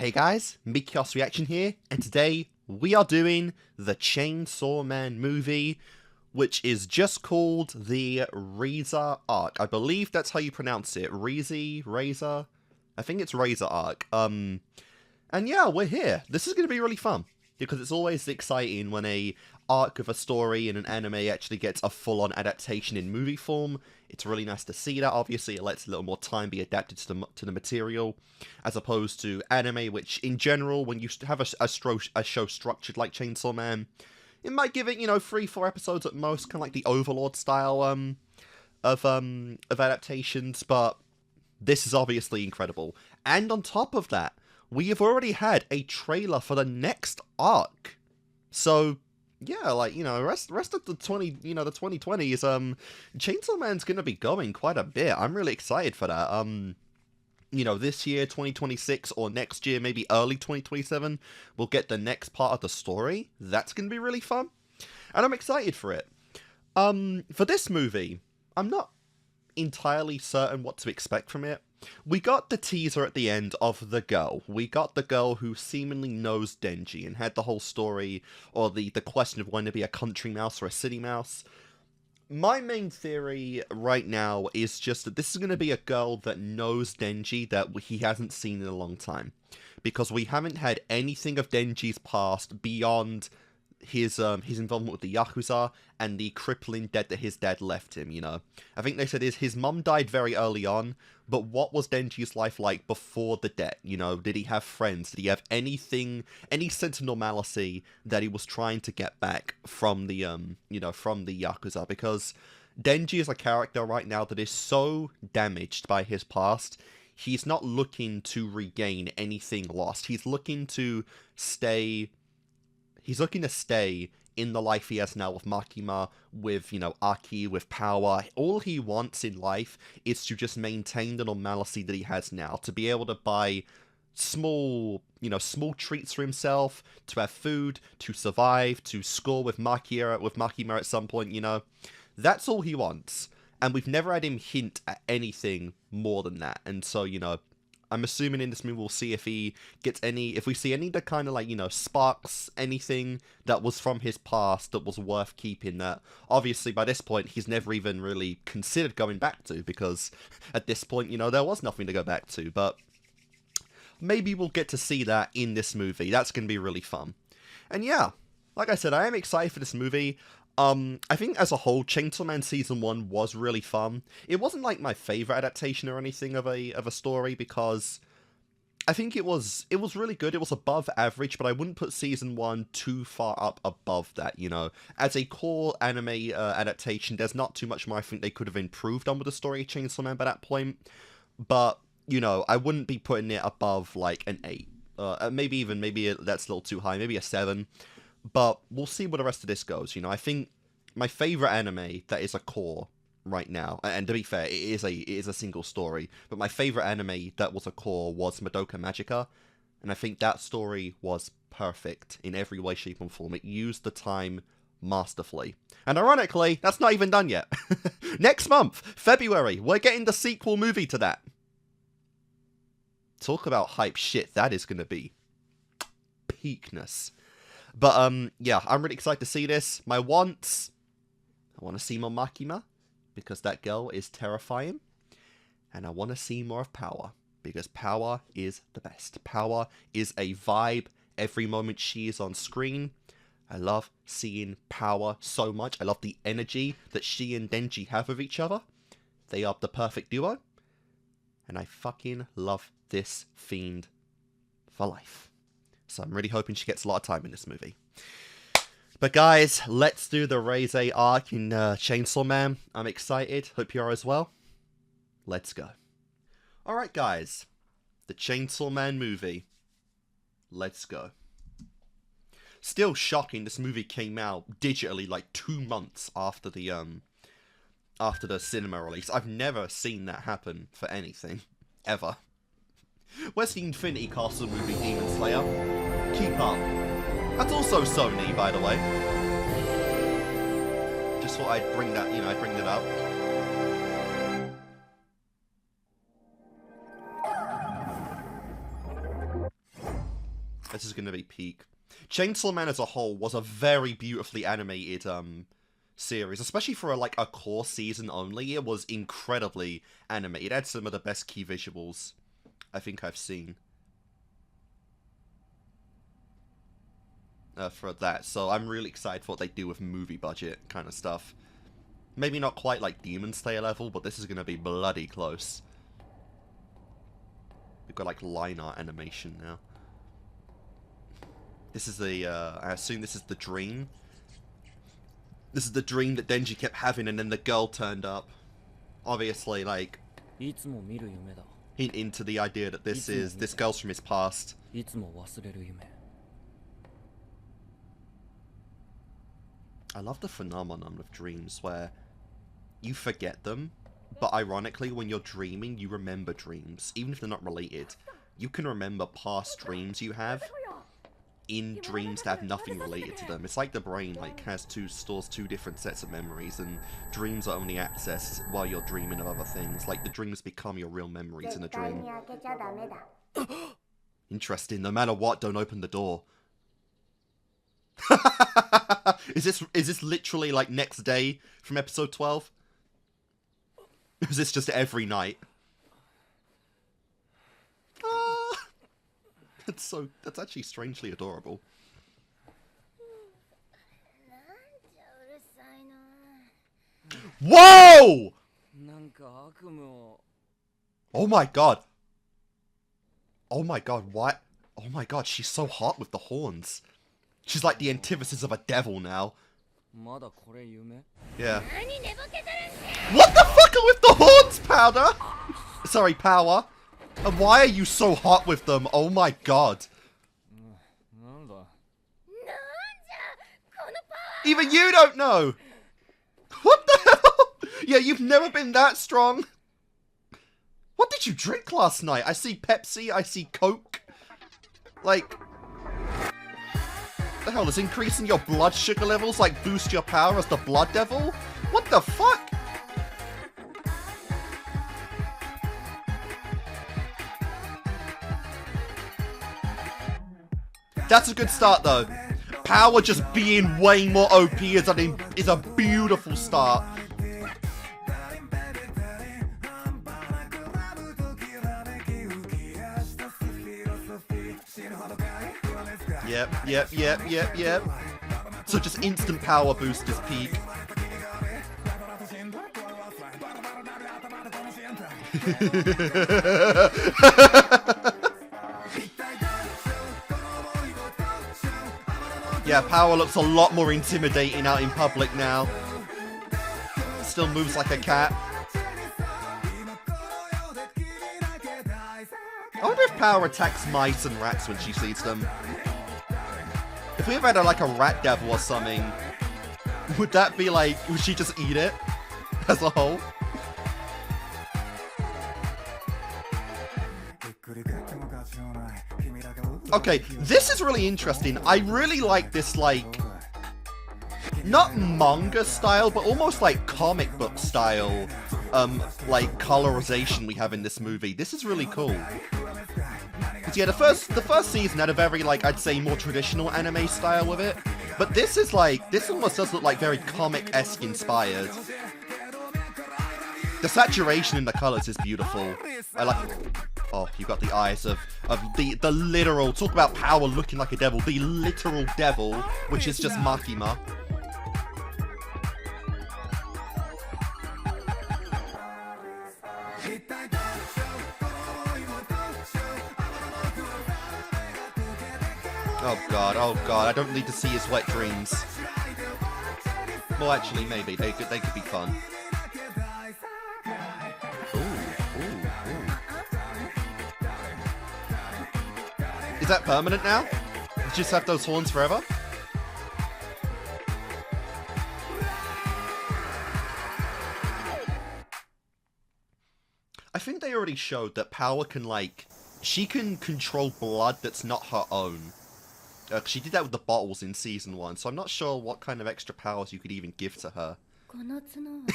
Hey guys, Kickassreaction here, and today we are doing the Chainsaw Man movie, which is just called the ReZe arc. I believe that's how you pronounce it. ReZe? I think it's ReZe arc. And yeah, we're here. This is going to be really fun, because it's always exciting when a arc of a story in an anime actually gets a full-on adaptation in movie form. It's really nice to see that. Obviously, it lets a little more time be adapted to the material, as opposed to anime, which in general, when you have a show structured like Chainsaw Man, it might give it, 3-4 episodes at most, kind of like the Overlord style of adaptations. But this is obviously incredible, and on top of that, we have already had a trailer for the next arc. So yeah, rest of the 2020s, Chainsaw Man's gonna be going quite a bit. I'm really excited for that. This year, 2026, or next year, maybe early 2027, we'll get the next part of the story. That's gonna be really fun, and I'm excited for it. For this movie, I'm not entirely certain what to expect from it. We got the teaser at the end of the girl. We got the girl who seemingly knows Denji and had the whole story, or the question of when to be a country mouse or a city mouse. My main theory right now is just that this is going to be a girl that knows Denji that he hasn't seen in a long time. Because we haven't had anything of Denji's past beyond his involvement with the Yakuza and the crippling debt that his dad left him, I think they said his mum died very early on, but what was Denji's life like before the debt? Did he have friends? Did he have any sense of normalcy that he was trying to get back from the, from the Yakuza? Because Denji is a character right now that is so damaged by his past. He's not looking to regain anything lost. He's looking to stay in the life he has now with Makima, with, Aki, with power. All he wants in life is to just maintain the normalcy that he has now, to be able to buy small treats for himself, to have food, to survive, to score with Makima at some point, That's all he wants. And we've never had him hint at anything more than that. And so, I'm assuming in this movie we'll see if we see any of the kind of sparks, anything that was from his past that was worth keeping, that obviously by this point he's never even really considered going back to, because at this point, there was nothing to go back to. But maybe we'll get to see that in this movie. That's going to be really fun. And yeah, like I said, I am excited for this movie. I think as a whole, Chainsaw Man Season 1 was really fun. It wasn't like my favourite adaptation or anything of a story, because I think it was really good. It was above average, but I wouldn't put Season 1 too far up above that, As a core anime adaptation, there's not too much more I think they could have improved on with the story of Chainsaw Man by that point. But, I wouldn't be putting it above like an 8. Maybe that's a little too high, maybe a 7. But we'll see where the rest of this goes. I think my favorite anime that is a core right now, and to be fair, it is a single story, but my favorite anime that was a core was Madoka Magica, and I think that story was perfect in every way, shape, and form. It used the time masterfully. And ironically, that's not even done yet. Next month, February, we're getting the sequel movie to that. Talk about hype shit, that is going to be peakness. But, yeah, I'm really excited to see this. My wants, I want to see more Makima, because that girl is terrifying. And I want to see more of Power, because Power is the best. Power is a vibe every moment she is on screen. I love seeing Power so much. I love the energy that she and Denji have with each other. They are the perfect duo. And I fucking love this fiend for life. So I'm really hoping she gets a lot of time in this movie. But guys, let's do the ReZe arc in Chainsaw Man. I'm excited. Hope you are as well. Let's go. Alright guys, the Chainsaw Man movie. Let's go. Still shocking this movie came out digitally like 2 months after the cinema release. I've never seen that happen for anything. Ever. Where's the Infinity Castle movie, Demon Slayer? Keep up. That's also Sony, by the way. Just thought I'd bring that, I'd bring that up. This is gonna be peak. Chainsaw Man as a whole was a very beautifully animated series, especially for a core season only. It was incredibly animated. It had some of the best key visuals I think I've seen for that. So I'm really excited for what they do with movie budget kind of stuff. Maybe not quite like Demon Slayer level, but this is gonna be bloody close. We've got like line art animation now. This is the, I assume this is the dream. This is the dream that Denji kept having, and then the girl turned up. Obviously, like, hint into the idea that this girl's from his past. I love the phenomenon of dreams where you forget them, but ironically, when you're dreaming, you remember dreams. Even if they're not related, you can remember past dreams you have in dreams that have nothing related to them. It's like the brain stores two different sets of memories, and dreams are only accessed while you're dreaming of other things. Like the dreams become your real memories in a dream. Interesting. No matter what, don't open the door. Is this literally like next day from episode 12? Is this just every night? That's actually strangely adorable. Whoa! Oh my god. Oh my god, what? Oh my god, she's so hot with the horns. She's like the antithesis of a devil now. Yeah. What the fuck are with the horns, Powder? Sorry, Power. And why are you so hot with them? Oh my god. Even you don't know. What the hell? Yeah, you've never been that strong. What did you drink last night? I see Pepsi, I see Coke. Like, the hell, does increasing your blood sugar levels like boost your power as the Blood Devil? What the fuck? That's a good start though. Power just being way more OP is a beautiful start. Yep. So just instant power boost is peak. Yeah, Power looks a lot more intimidating out in public now. Still moves like a cat. I wonder if Power attacks mice and rats when she sees them. If we ever had like a rat devil or something, would that be like, would she just eat it as a whole? Okay, this is really interesting. I really like this, like, not manga style, but almost like comic book style, like, colorization we have in this movie. This is really cool. Because, yeah, the first season had a very, like, I'd say more traditional anime style with it. But this is, like, this almost does look like very comic-esque inspired. The saturation in the colors is beautiful. I like... Oh, you got the eyes of the literal... Talk about Power looking like a devil. The literal devil, which is just Makima. Oh god, I don't need to see his wet dreams. Well, actually, maybe. They could be fun. Is that permanent now? You just have those horns forever? I think they already showed that Power can, like... She can control blood that's not her own. She did that with the bottles in Season 1, so I'm not sure what kind of extra powers you could even give to her.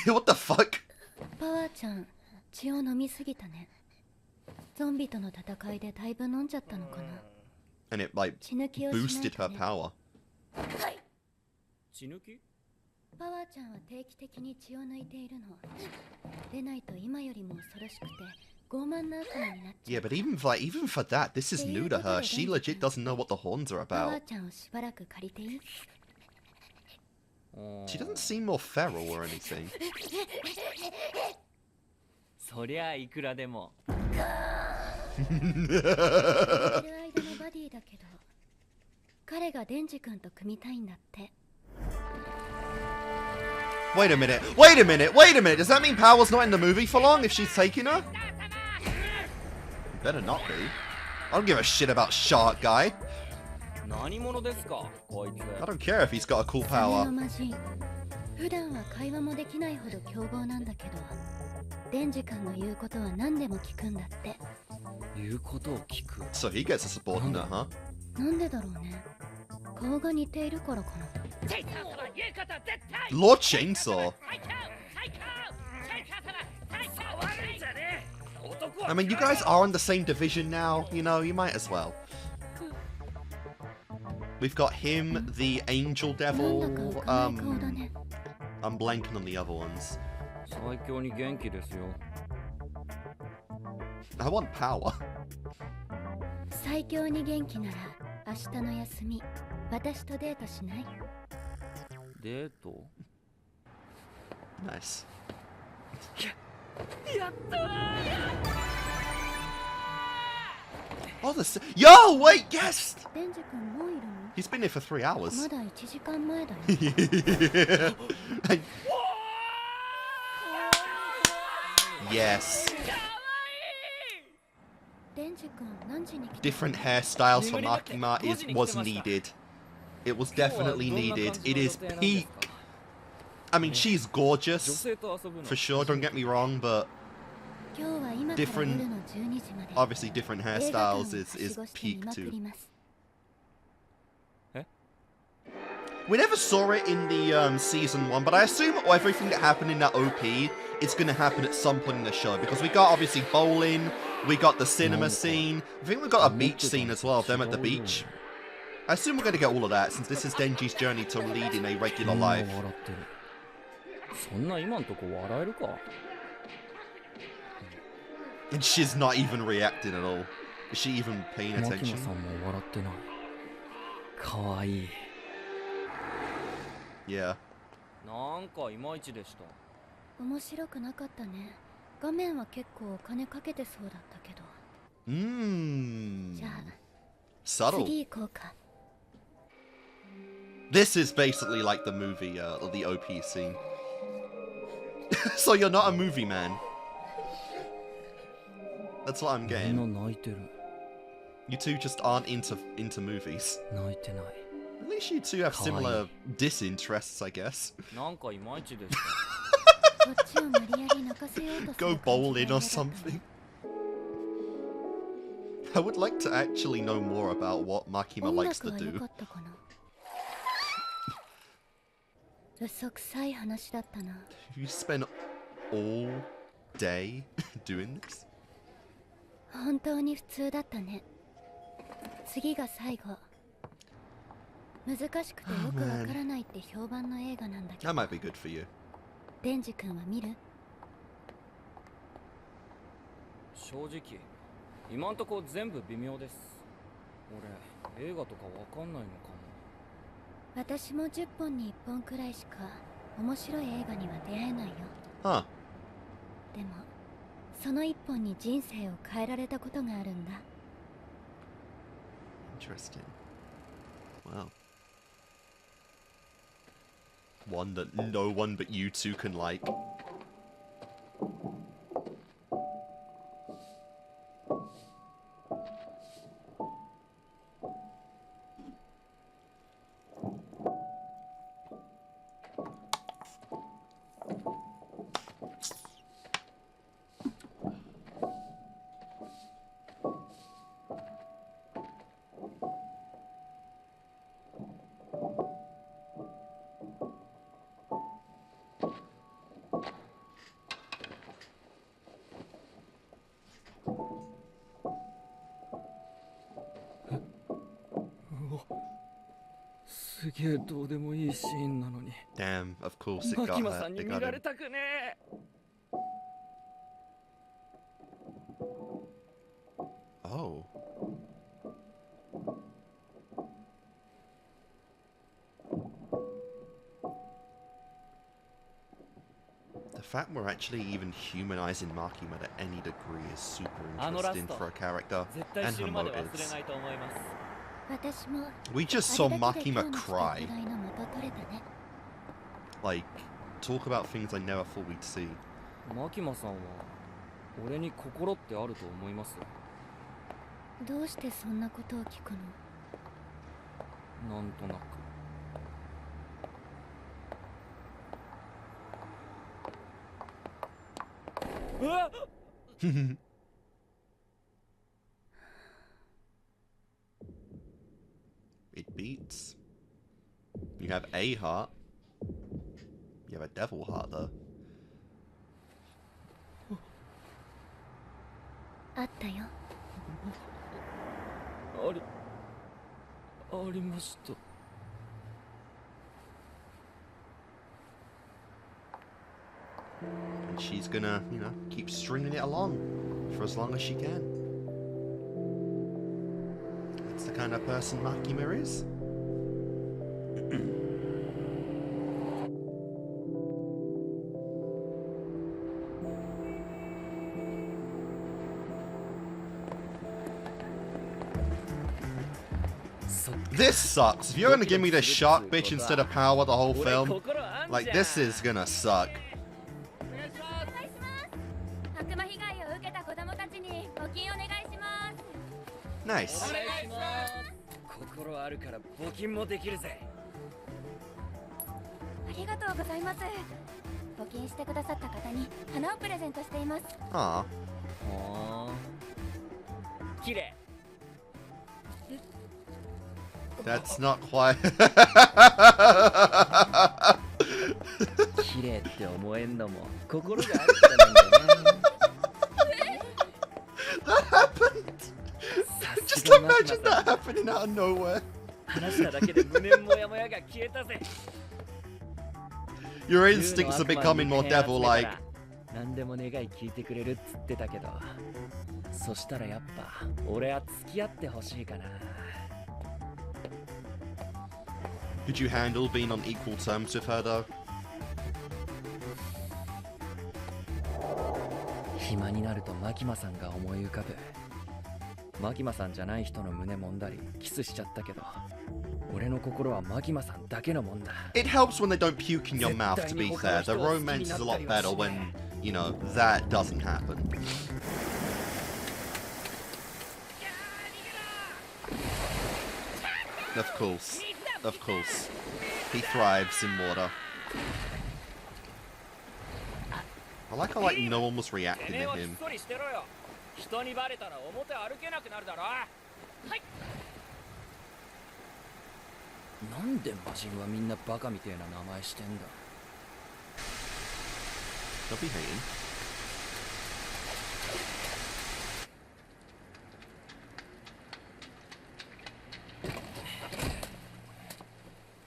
What the fuck? And it, like, boosted her power. 血抜き？パワーちゃんは定期的に血を抜いているの。でないと今よりも恐ろしくて傲慢な悪魔になっちゃう。 Yeah, but even for that, this is new to her. She legit doesn't know what the horns are パワ about. ーちゃんをしばらく借りていい？ She doesn't seem more feral or anything. そりゃいくらでも。いる間のバディだけど、彼がデンジ君と組みたいんだって。 Wait a minute, wait a minute, wait a minute. Does that mean Power's not in the movie for long if she's taking her? Better not be. I don't give a shit about Shark Guy. 何者ですか、こいつ。 I don't care if he's got a cool サメ power. の魔人。普段は会話もできないほど凶暴なんだけど、デンジ君の言うことは何でも聞くんだって。言うことを聞く。 So he gets a subordinate, huh? なんでだろうね。顔が似ているからかな。 Lord Chainsaw. I mean, you guys are on the same division now, you know, you might as well. We've got him, the Angel Devil, I'm blanking on the other ones. 最強に元気ですよ。 I want power. 最強に元気なら明日の休み、私とデートしない？ デート？ Nice. やったー！ Oh, Yo, wait, guest! デンジ君もういるの？ He's been here for 3 hours. まだ1時間前だよ。 Yes. デンジ君何時に来た？ Different hairstyles for Makima was needed. It was definitely needed. It is peak. I mean, she's gorgeous, for sure, don't get me wrong, but 今日は今から夜の12時まで。 obviously different hairstyles is peak too. We never saw it in the season 1, but I assume everything that happened in that OP is going to happen at some point in the show, because we got obviously bowling, we got the cinema scene, I think we got a beach scene as well, of them at the beach. I assume we're going to get all of that, since this is Denji's journey to leading a regular life. そんな今んとこ笑えるか？ And she's not even reacting at all. Is she even paying マキ attention? マさんも笑ってない。かわいい。 Yeah. なんかいまいちでした。面白くなかったね。画面は結構お金かけてそうだったけど。じゃあ Subtle. 次行こうか。 This is basically like the movie, the OP scene. So you're not a movie man. That's what I'm みん getting. な泣いてる。 You two just aren't into movies. 泣いてない。 At least you two have similar disinterests, I guess. なんかいまいちでした。こっちを無理やり泣かせようとす Go る感じ bowling が or 嫌だったの。 something. I would like to actually know more about what Makima 音 likes 楽 to は良 do. かったかな。嘘くさい話だったな。 You spend all day doing this? 本当に普通だったね。次が最後。難しくてよくわからないって評判の映画なんだけ That ど。 might be good for you. デンジ君は見る？正直、今んとこ全部微妙です。俺、映画とかわかんないのかも。私も10本に1本くらいしか面白い映画には出会えないよ。 Huh. でもその1本に人生を変えられたことがあるんだ。 Interesting. Wow. One that no one but you two can like. すげえどうでもいいシーンなのに Damn, of course it マ got キマさ her. んに It 見 got ら him. れたくねえ Oh. The fact we're actually even humanizing Makima to any degree is super interesting for a character 絶対 and 死 her ぬまで忘れ motives. ないと思います 私も We just あ saw れだけで今 Makima 日の来た cry. 課題の元取れたね Like, talk about things I never thought we'd see. マキマさんは俺に心ってあると思いますどうしてそんなことを聞くのなんとなく It beats. You have a heart. You have a devil heart, though. あったよありました And she's gonna, you know, keep stringing it along for as long as she can. That's the kind of person Makima is. This sucks. If you're gonna give me this shark bitch instead of power the whole film, like, this is gonna suck. 悪魔被害を受けた子供たちに募金お願いします Nice. 心あるから募金もできるぜありがとうございます募金してくださった方に花をプレゼントしています Aw. 綺麗 That's not quite. 綺麗って思えんのも心があるからなんだね That happened! Just imagine that happening out of nowhere. 話しただけで胸モヤモヤが消えたぜ Your instincts are becoming more devil-like. 何でも願い聞いてくれるっつってたけどそしたらやっぱ俺は付き合ってほしいかな Could you handle being on equal terms with her, though? 暇になるとマキマさんが思い浮かぶマキマさんじゃない人の胸揉んだりキスしちゃったけど俺の心はマキマさんだけのもんだ It helps when they don't puke in your mouth, to be fair. The romance is a lot better when, you know, that doesn't happen. Of course. Of course. He thrives in water. I like how, like, no one was reacting to him. 人にバレたら表歩けなくなるだろなんで魔人はみんなバカみてえな名前してんだ Don't be hating.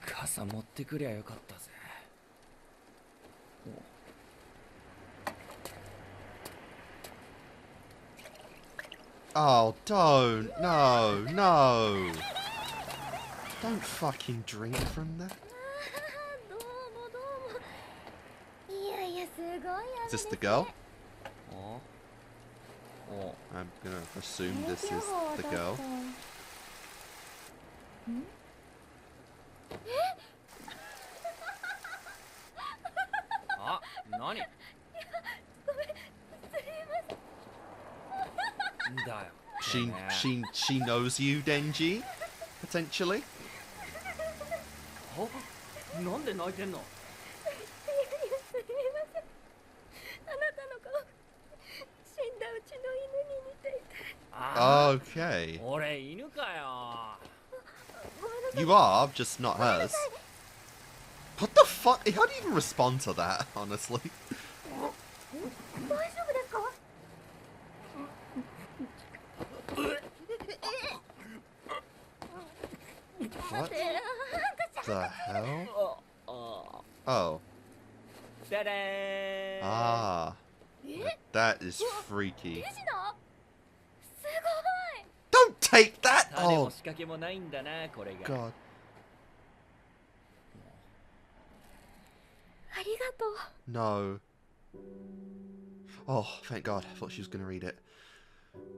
傘持ってくりゃよかったぜ Oh, don't. No, no. Don't fucking drink from that. どうもどうもいやいやすごい雨 Is this the girl? お I'm gonna assume this is the girl. あ、何ごめんすいませんだよ She knows you, Denji? Potentially? なんで泣いてんのいやすみませんあなたの顔死んだうちの犬に似ていて Okay. 俺犬かよ You are, just not hers. What the fuck? How do you even respond to that, honestly? 大丈夫ですか What? ハンカち the hell? Oh. Ah. That is freaky. Don't take that! Oh, God. No. Oh, thank God. I thought she was going to read it.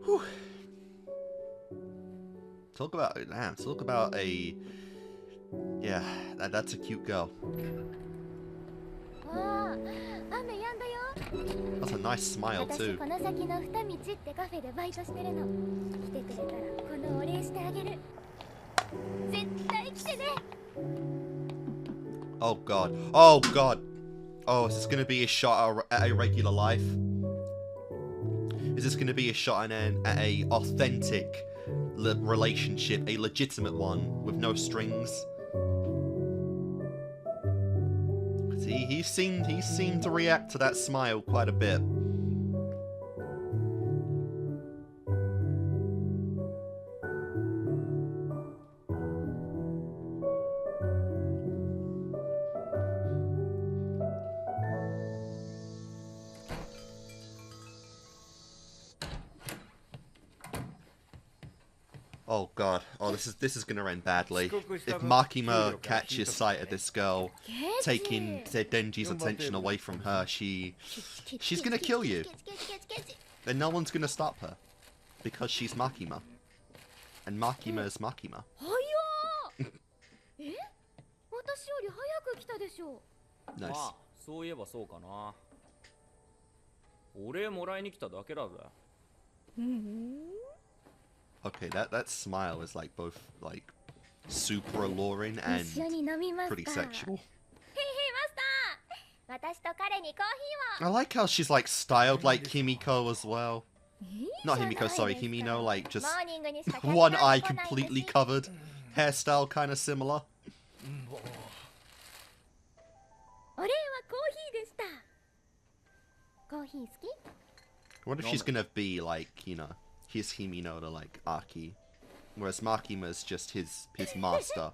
Whew. Talk about a... Yeah, that's a cute girl. That's a nice smile too. Oh God. Oh God. Oh, is this going to be a shot at a regular life? Is this going to be a shot at a authentic relationship, a legitimate one with no strings? See, he seemed to react to that smile quite a bit. Oh God! Oh, this is gonna end badly. If Makima catches sight of this girl taking Denji's attention away from her, she's gonna kill you. And no one's gonna stop her because she's Makima, and Makima is Makima. Nice. Okay, that smile is like both like super alluring and pretty sexual. I like how she's like styled like Himiko as well. Not Himiko, sorry, Himino, like just one eye completely covered. Hairstyle kind of similar. I wonder if she's gonna be like, you know, his Himino to like Aki, whereas Makima's just his master.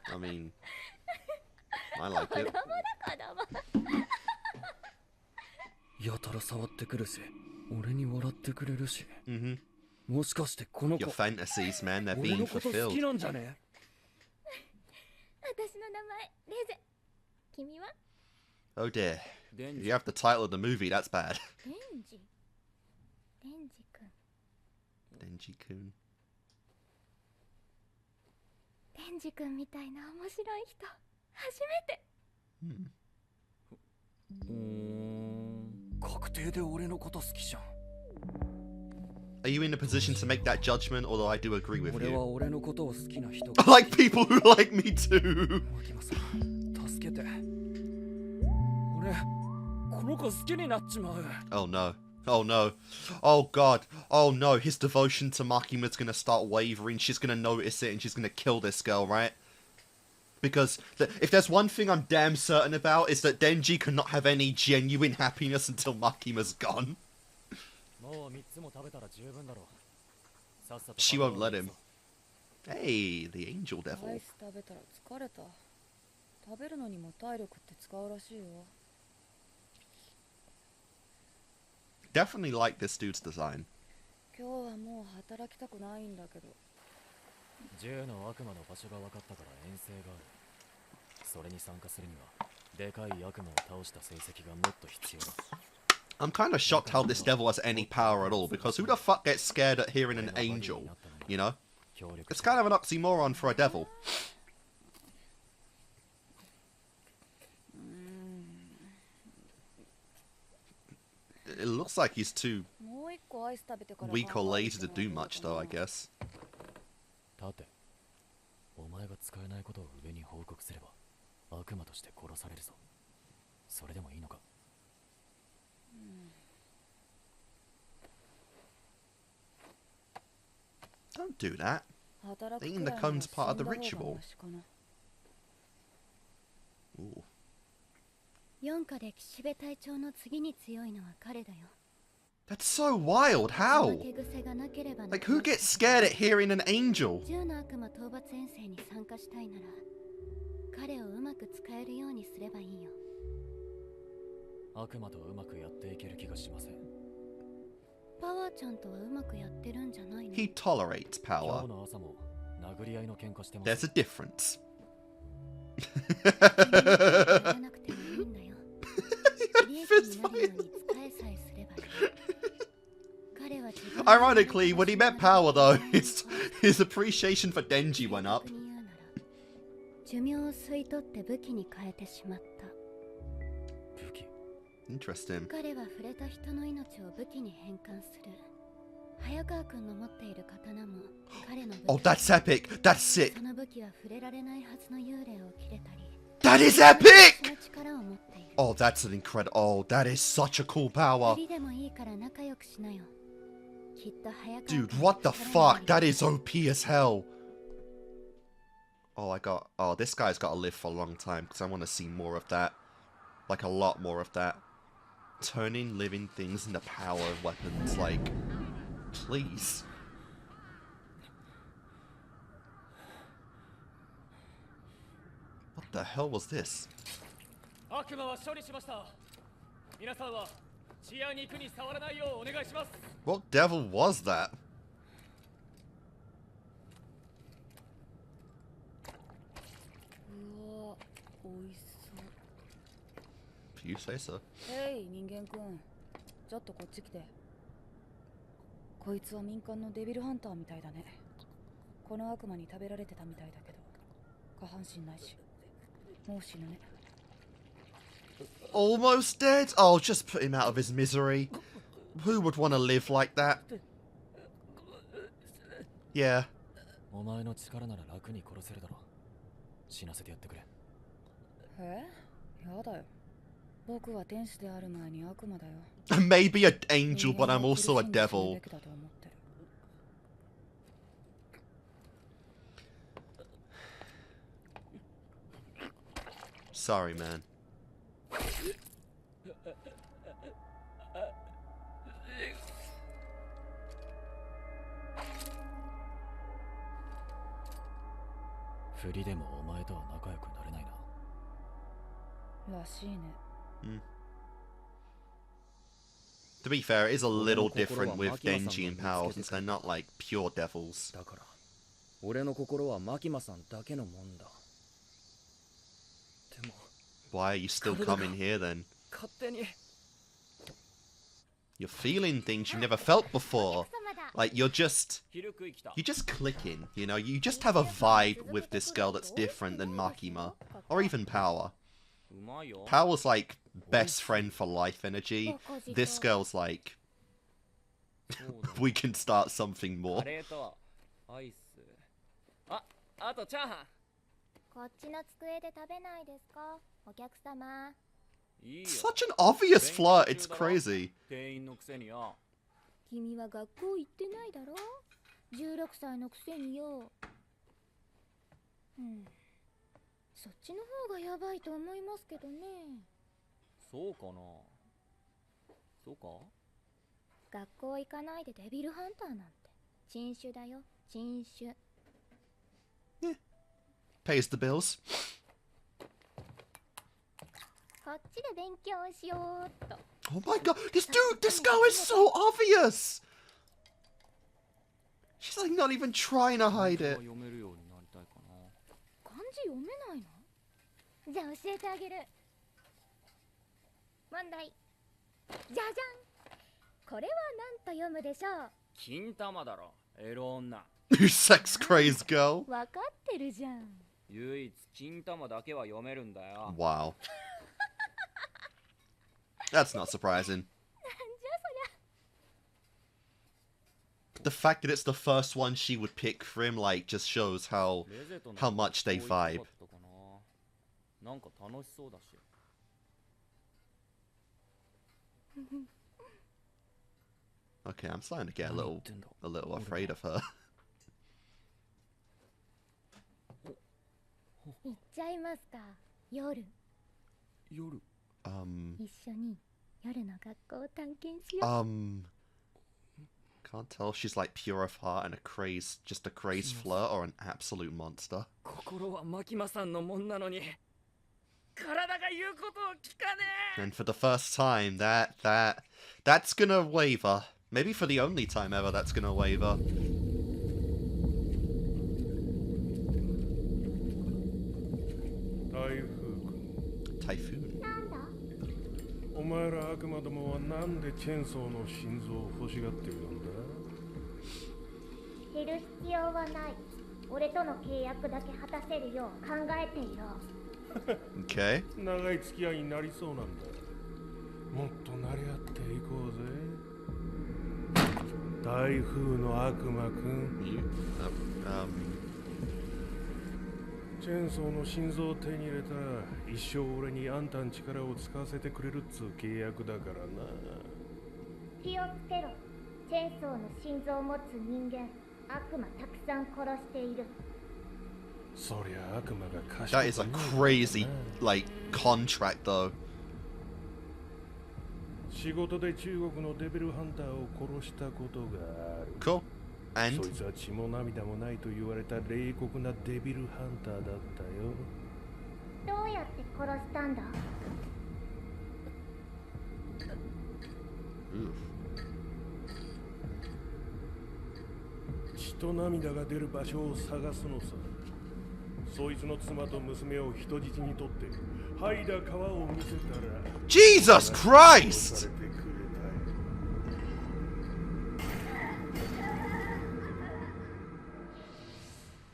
I mean, I like it. Your fantasies, man, they're being fulfilled. Oh dear. You have the title of the movie, that's bad. Denji-kun. Are you in a position to make that judgment, although I do agree with you? I like people who like me too! Oh no. Oh no. Oh God. Oh no. His devotion to Makima's gonna start wavering. She's gonna notice it and she's gonna kill this girl, right? Because if there's one thing I'm damn certain about, is that Denji cannot have any genuine happiness until Makima's gone. She won't let him. Hey, the angel devil. Definitely like this dude's design. I'm kind of shocked how this devil has any power at all, because who the fuck gets scared at hearing an angel, you know? It's kind of an oxymoron for a devil. It looks like he's too weak or lazy to do much, though, I guess. Don't do that. Eating the cone's part of the ritual. Ooh. That's so wild. How? Like, who gets scared at hearing an angel? 10の悪魔討伐遠征に参加したいなら彼をうまく使えるようにすればいいよ。悪魔とうまくやっていける気がしません。パワーちゃんとはうまくやってるんじゃないの？ He tolerates 今 power. 日の朝も殴り合いの喧嘩してま There's す。 a difference. やらなくてもいいんだよ。利益になるように使えさえすればいい。彼は自分の Ironically, when he met power, though, his appreciation for Denji went up. 逆に言うなら寿命を吸い取って武器に変えてしまった。武器。Interesting. 彼は触れた人の命を武器に変換する。早川君の持っている刀も彼の武器。 Oh, that's epic. That's sick. その武器は触れられないはずの幽霊を切れたり。 That is epic! その力を持っている。 Oh, that's an incredible. Oh, that is such a cool power. 旅でもいいから仲良くしなよ。きっと早川君 Dude, what the fuck? That is OP as hell. Oh, this guy's got to live for a long time because I want to see more of that. Like, a lot more of that. Turning living things into power weapons, like, please. What the hell was this? 悪魔は処理しました。皆さんは血や肉に触らないようお願いします。 What devil was that? うわ、美味しそう。 If you say so. へい、人間くん。ちょっとこっち来て。こいつは民間のデビルハンターみたいだね。この悪魔に食べられてたみたいだけど、下半身ないし、もう死ぬね。 Almost dead? Oh, just put him out of his misery. Who would want to live like that? Yeah. お前の力なら楽に殺せるだろう。死なせてやってくれ。え？やだよ。僕は天使である前に悪魔だよ。 Maybe an angel, but I'm also a 人間 devil. を苦しんで死ぬべきだと思ってる。 Sorry, man. 振りでもお前とは仲良くなれないな。らしいね。 To be fair, it is a little different with Denji and Pao since they're not like pure devils. だから、俺の心はマキマさんだけのもんだ。でも、 Why are you still coming here then? 勝手に。 You're feeling things you've never felt before. Like you're just clicking, you know, you just have a vibe with this girl that's different than Makima. Or even Power. Power's like best friend for life energy. This girl's like we can start something more. あとチャーハン。こっちの机で食べないですか、お客様。 Such an obvious flirt, it's crazy. 店員のくせによ。君は学校行ってないだろ、16歳のくせによ。そっちの方がやばいと思いますけどね。そうかな。そうか。学校行かないでデビルハンターなんて珍種だよ、珍種。 Pays the bills. こっちで勉強しようっと。 Oh my god, this girl is so obvious! She's like not even trying to hide it. 読めるようになりたいかな。漢字読めないの？じゃあ教えてあげる。問題。じゃじゃん。これは何と読むでしょう？金玉だろ、エロ女。 You sex crazed girl. わかってるじゃん。唯一金玉だけは読めるんだよ。 Wow. That's not surprising. The fact that it's the first one she would pick for him, like, just shows how much they vibe. なんか楽しそうだし。 Okay, I'm starting to get a little afraid of her. 行っちゃいますか、夜。夜。一緒に夜の学校を探検しよう。Can't tell if she's like pure of heart and just a crazed flirt or an absolute monster. 心はマキマさんのもんなのに体が言うことを聞かねえ。 And for the first time, that's gonna waver. Maybe for the only time ever, that's gonna waver. 台風君 Typhoon. なんだお前ら悪魔どもはなんでチェンソーの心臓を欲しがっているんだ。知る必要はない。俺との契約だけ果たせるよう考えていろ。Okay. 長い付き合いになりそうなんだ。もっと慣れ合っていこうぜ。台風の悪魔くん。 You, チェンソーの心臓を手に入れたら一生俺にあんたん力を使わせてくれるっつう契約だからな。気をつけろ。チェンソーの心臓を持つ人間、悪魔たくさん殺している。そりゃ悪魔が賢 that is a crazy, like, contract, though. 仕事で中国のデビルハンターを殺したことがある。 Cool. そ And いつは血も涙もないと言われた冷酷なデビルハンターだったよ。どうやって殺したんだ？ 血と涙が出る場所を探すのさ。そいつの妻と娘を人質にとって剥いだ皮を見せたら Jesus 殺 Christ! されてくれたよ。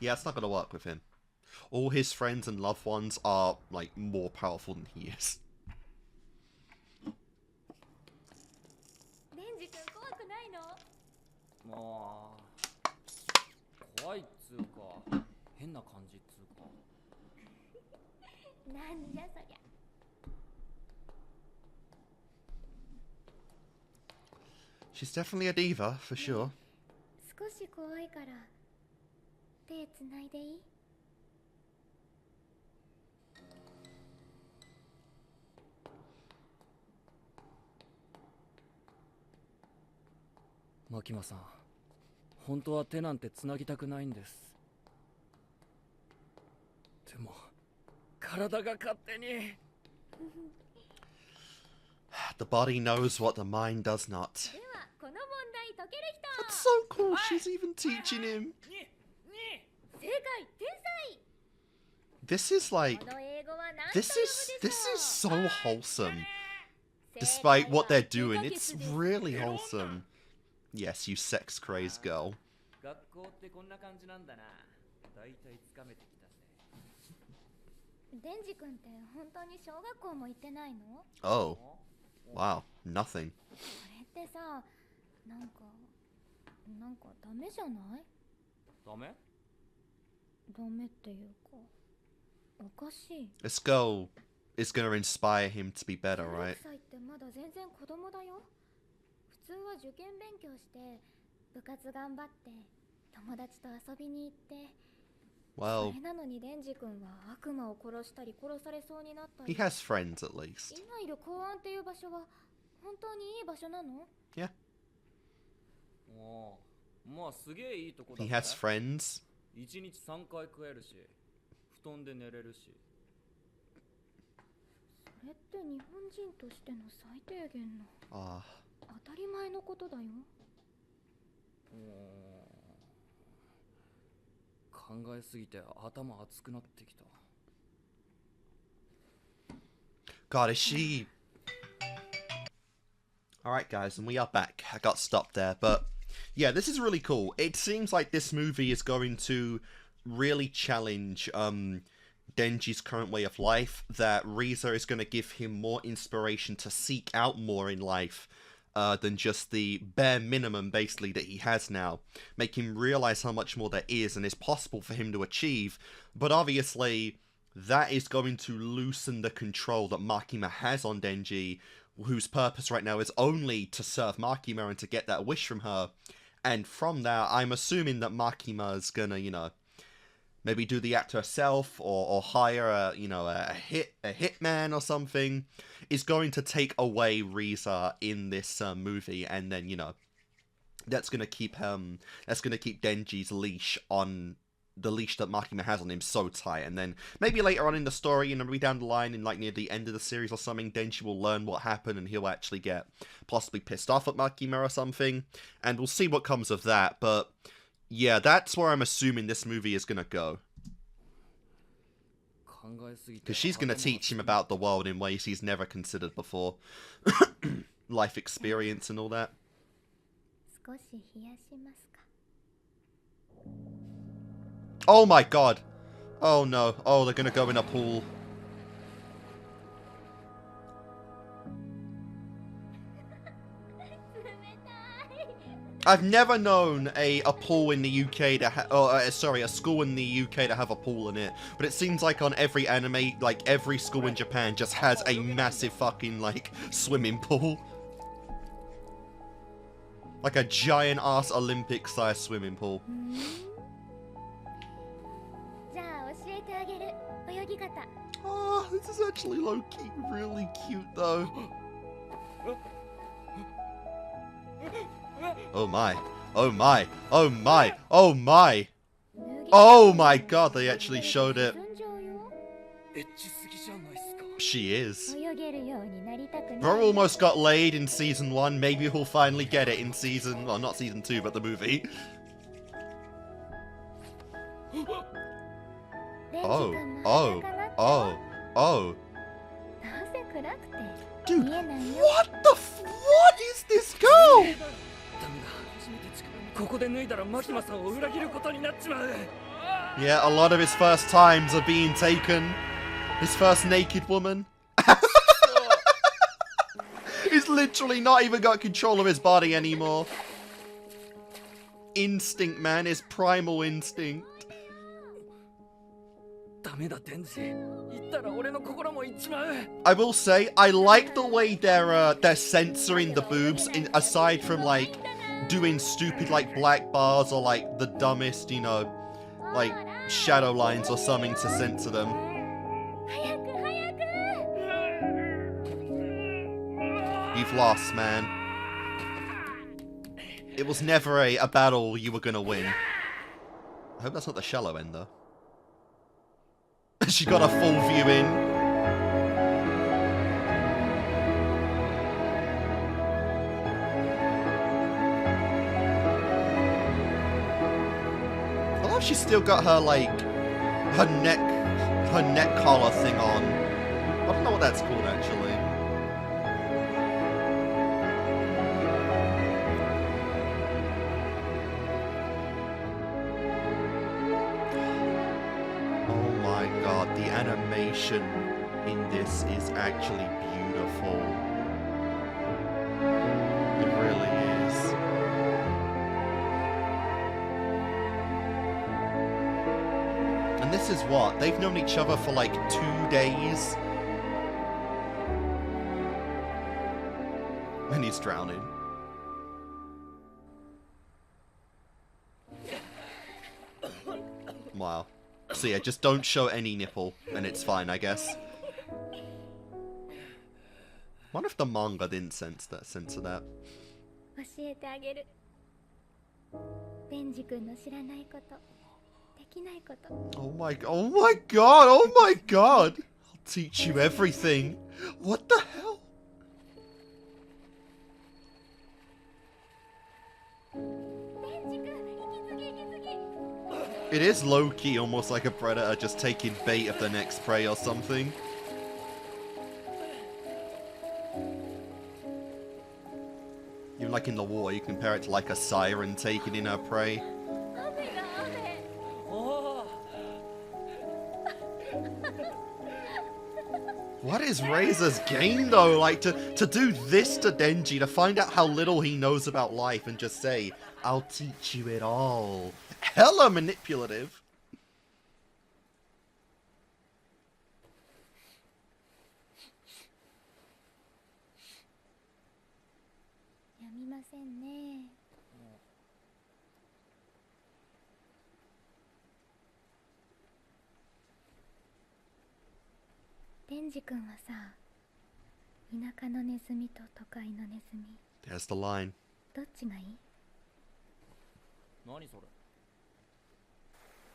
Yeah, it's not gonna work with him. All his friends and loved ones are, like, more powerful than he is. デンジ君怖くないの？まあ怖いっつうか変な感じっつうか。なんじゃそりゃ。She's definitely a diva, for sure. 少し怖いから手つないでいい？マキマさん、本当は手なんてつなぎたくないんです。でも体が勝手に。 The body knows what the mind does not. ではこの問題解ける That's 人。 so cool, she's even teaching him. 正解天才。 This is like, この英語は何と this 読むで is しょう？ so wholesome. 正解 Despite は what they're 手 doing, 加減 it's です。 really wholesome. Yes, you sex crazed girl. 学校ってこんな感じなんだな。だいたいつかめてきたぜ。デンジ君って本当に小学校も行ってないの？ Oh, wow, nothing. これってさ、なんかダメじゃない？ダメ？ダメっていうかおかしい。 This girl is gonna inspire him to be better, 16 right? 歳ってまだ全然子供だよ。普通は受験勉強して部活頑張って友達と遊びに行って、 Well, それなのにデンジ君は悪魔を殺したり殺されそうになったり。 he has friends at least. 今いる公安っていう場所は本当にいい場所なの？ Yeah, おお、まあすげえいいとこだ he ぜ。 has friends. 1日3回食えるし、布団で寝れるし。それって日本人としての最低限の Ah, 当たり前のことだよ。考えすぎて頭熱くなってきた。 God, is she... Alright guys, and we are back. I got stopped there, but yeah, this is really cool. It seems like this movie is going to really challenge Denji's current way of life, that ReZe is going to give him more inspiration to seek out more in life than just the bare minimum, basically, that he has now. Make him realize how much more there is and is possible for him to achieve. But obviously, that is going to loosen the control that Makima has on Denji, whose purpose right now is only to serve Makima and to get that wish from her. And from that, I'm assuming that Makima is gonna, you know, maybe do the act herself, or hire a hitman or something, is going to take away ReZe in this movie, and then that's gonna keep Denji's leash on the leash that Makima has on him so tight, and then maybe later on in the story, maybe down the line, in like near the end of the series or something, Denji will learn what happened and he'll actually get possibly pissed off at Makima or something, and we'll see what comes of that. But yeah, that's where I'm assuming this movie is gonna go. Because she's gonna teach him about the world in ways he's never considered before. Life experience and all that. Oh my god. Oh no. Oh, they're gonna go in a pool. I've never known a pool in the UK to a school in the UK to have a pool in it. But it seems like on every anime, like every school in Japan just has a massive fucking like swimming pool. Like a giant ass Olympic sized swimming pool. Oh, this is actually low-key really cute though. Oh my. Oh my. Oh my. Oh my. Oh my god, they actually showed it. She is. Bro almost got laid in season 1. Maybe he'll finally get it in season... well, not season 2, but the movie. Oh. Oh. Oh. Oh. Dude, what the what is this girl? Yeah, a lot of his first times are being taken. His first naked woman. He's literally not even got control of his body anymore. Instinct, man, his primal instinct. I will say, I like the way they're censoring the boobs, aside from like doing stupid like black bars or like the dumbest, like shadow lines or something to censor them. You've lost, man. It was never a battle you were gonna win. I hope that's not the shallow end though. She got a full view in. I love she's still got her like her neck collar thing on. I don't know what that's called actually. The animation in this is actually beautiful. It really is. And this is what? They've known each other for like 2 days. And he's drowning. Wow. So yeah, just don't show any nipple, and it's fine, I guess. What if the manga didn't censor that? Oh my god, oh my god! I'll teach you everything! What the hell? It is low-key, almost like a predator just taking bait of the next prey or something. Even like in the water, you compare it to like a siren taking in her prey. What is ReZe's game though? Like to do this to Denji, to find out how little he knows about life and just say, I'll teach you it all. Hella manipulative. ンジ君はさ、田舎のネズミと都会のネズミ、 There's the line. どっちがいい？何そ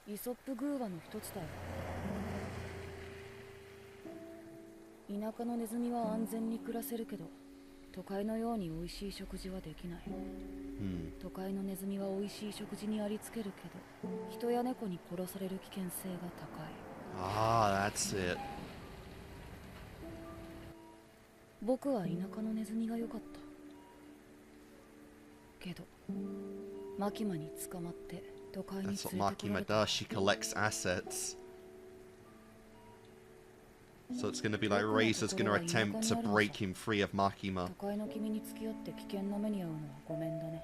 れ？イソップ寓話の一つだよ。田舎のネズミは安全に暮らせるけど、都会のように美味しい食事はできない。都会のネズミは美味しい食事にありつけるけど、人や猫に殺される危険性が高い。Ah, that's it. 僕は田舎のネズミが良かった。けど、マキマに捕まって都会に連れ That's て what こら Makima れた。 does. She collects assets. So it's gonna be like ReZe's gonna attempt to break him free of Makima. 都会の君に付き合って危険な目に遭うのはごめんだね。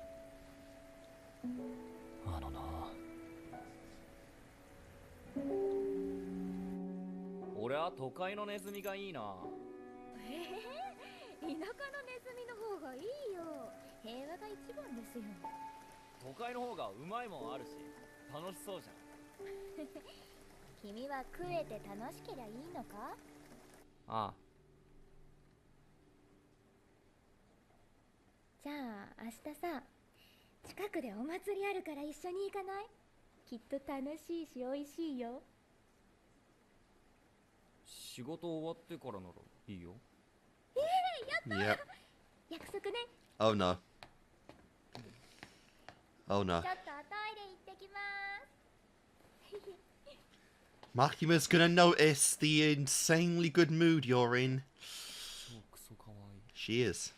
あのな、俺は都会のネズミがいいな。田舎のネズミの方がいいよ。平和が一番ですよ。都会の方がうまいもんあるし楽しそうじゃん。君は食えて楽しけりゃいいのか？ああ、じゃあ明日さ、近くでお祭りあるから一緒に行かない？きっと楽しいし美味しいよ。仕事終わってからならいいよ。Yep. 約束ね。 Oh no. Oh no. ちょっとおトイレ行ってきます。 Makima's gonna notice the insanely good mood you're in. 超クソかわいい。 She is.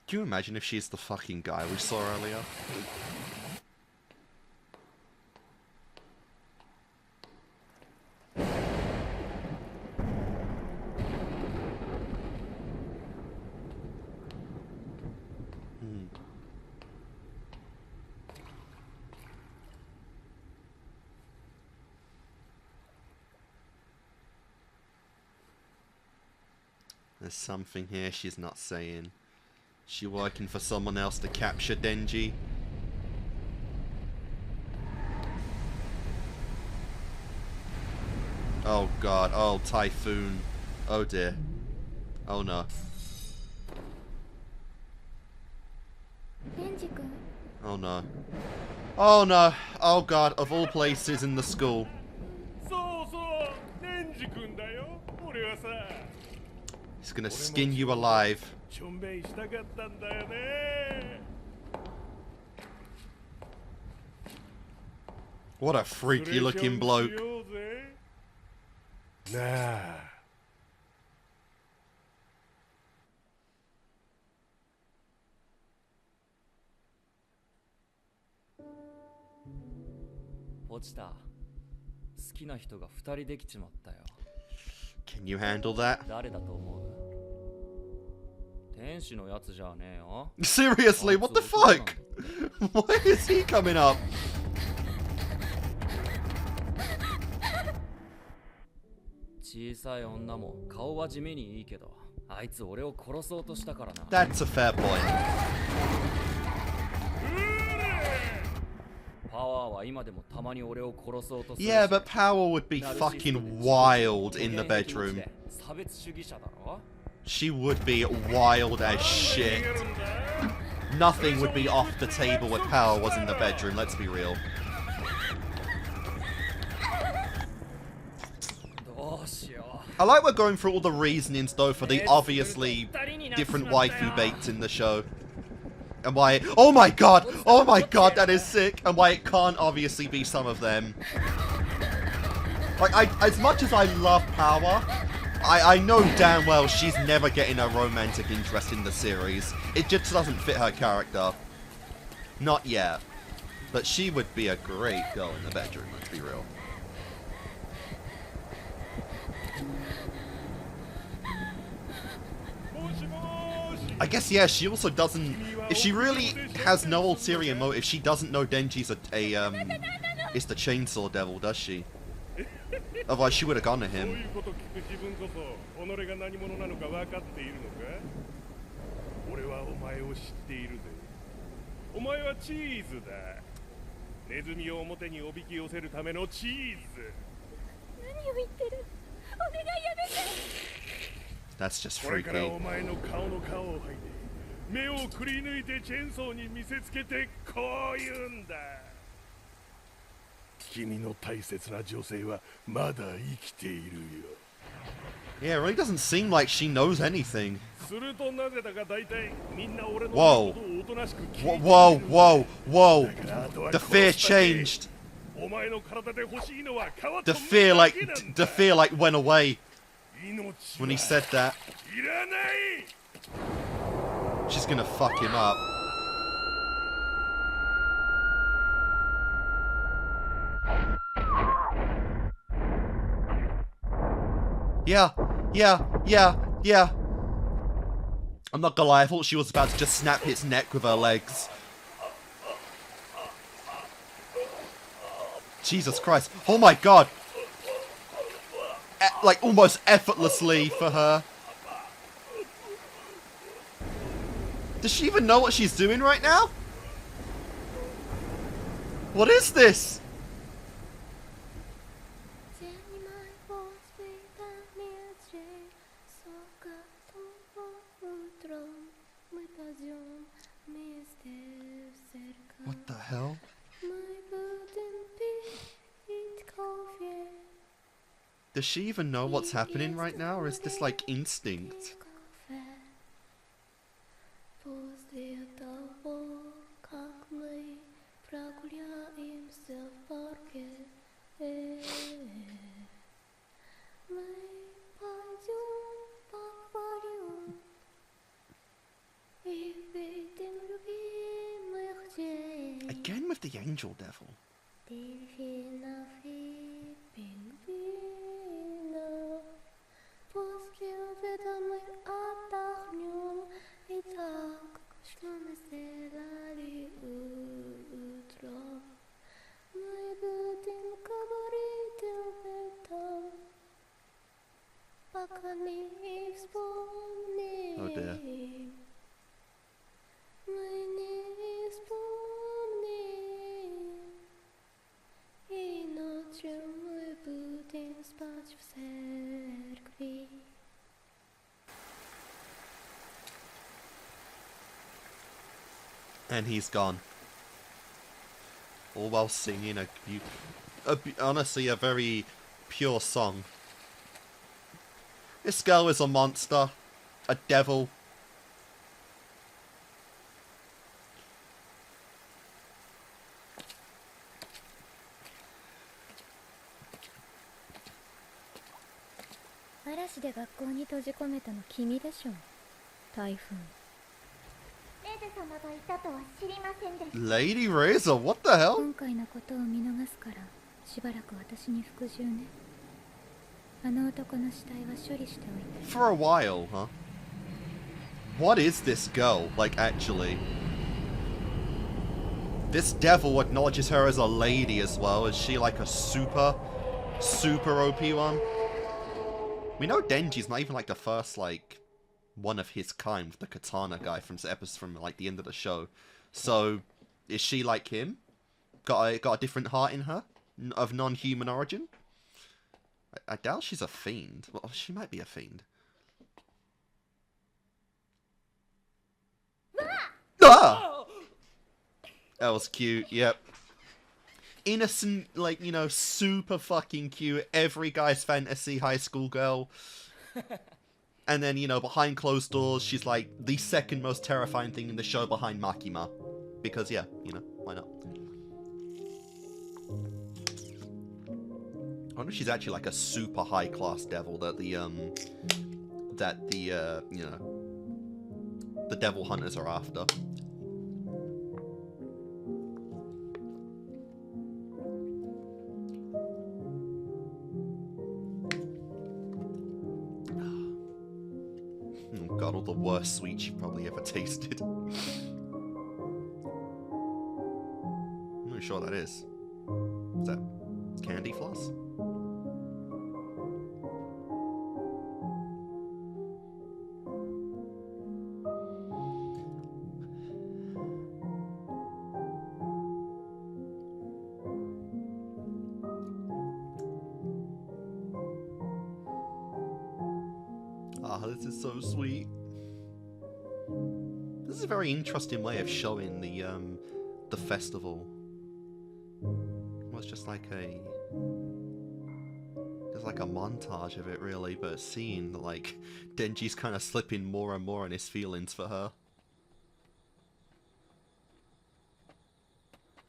Can you imagine if she's the fucking guy we saw earlier? There's something here she's not saying. She working for someone else to capture Denji? Oh god, oh typhoon. Oh dear. Oh no. レンジ君、 Oh no. Oh no. Oh god, of all places in the school. そうそうレンジ君だよ俺はさ He's gonna skin you alive. しょんべんしたかったんだよね What a freaky looking bloke. 連れションしようぜなあポチタ、好きな人が2人できちまったよ。 Can you handle that? 誰だと思う？天使のやつじゃねえよ。 Seriously, what the fuck? Why is he coming up? 小さい女も顔は地味にいいけど、あいつ俺を殺そうとしたからな。 That's a fair point. パワーは今でもたまに俺を殺そうとするし。 Yeah, but Power would be fucking wild in the bedroom. 差別主義者だろ？ She would be wild as shit. Nothing would be off the table with Power was in the bedroom, let's be real. どうしよう。 I like we're going through all the reasonings though for the obviously different waifu baits in the show. And why oh my god, that is sick. And why it can't obviously be some of them. Like, as much as I love Power, I know damn well she's never getting a romantic interest in the series. It just doesn't fit her character. Not yet. But she would be a great girl in the bedroom, let's be real. I guess, yeah, she also doesn't... If she really has no ulterior motive, she doesn't know Denji's is the Chainsaw Devil, does she? Otherwise, she would have gone to him. That's just freaky. Yeah, it really doesn't seem like she knows anything. Whoa. Whoa, whoa, whoa. The fear changed. The fear like went away when he said that. She's gonna fuck him up. Yeah. I'm not gonna lie, I thought she was about to just snap his neck with her legs. Jesus Christ. Oh my god. Like, almost effortlessly for her. Does she even know what she's doing right now? What is this? What the hell? Does she even know what's happening right now, or is this like instinct? Again with the angel devil. Oh dear. And he's gone. All while singing honestly a very pure song. This girl is a monster. A devil. Lady ReZe, what the hell? For a while, huh? What is this girl, like, actually? This devil acknowledges her as a lady as well. Is she like a super OP one? We know Denji's not even like the first, like, one of his kind, the katana guy from like the end of the show. So, is she like him? Got a different heart in her? Of non-human origin? I doubt she's a fiend. Well, she might be a fiend. Ah! That was cute, yep. Innocent, like, you know, super fucking cute. Every guy's fantasy high school girl. And then, you know, behind closed doors, she's like the second most terrifying thing in the show behind Makima. Because, yeah, you know, why not? I wonder if she's actually like a super high class devil that the you know, the devil hunters are after. God, all the worst sweets you've probably ever tasted. I'm not sure what that is. Is that candy floss? Ah, this is so sweet. This is a very interesting way of showing the festival. Well, it's just like a montage of it, really, but seeing like Denji's kind of slipping more and more in his feelings for her.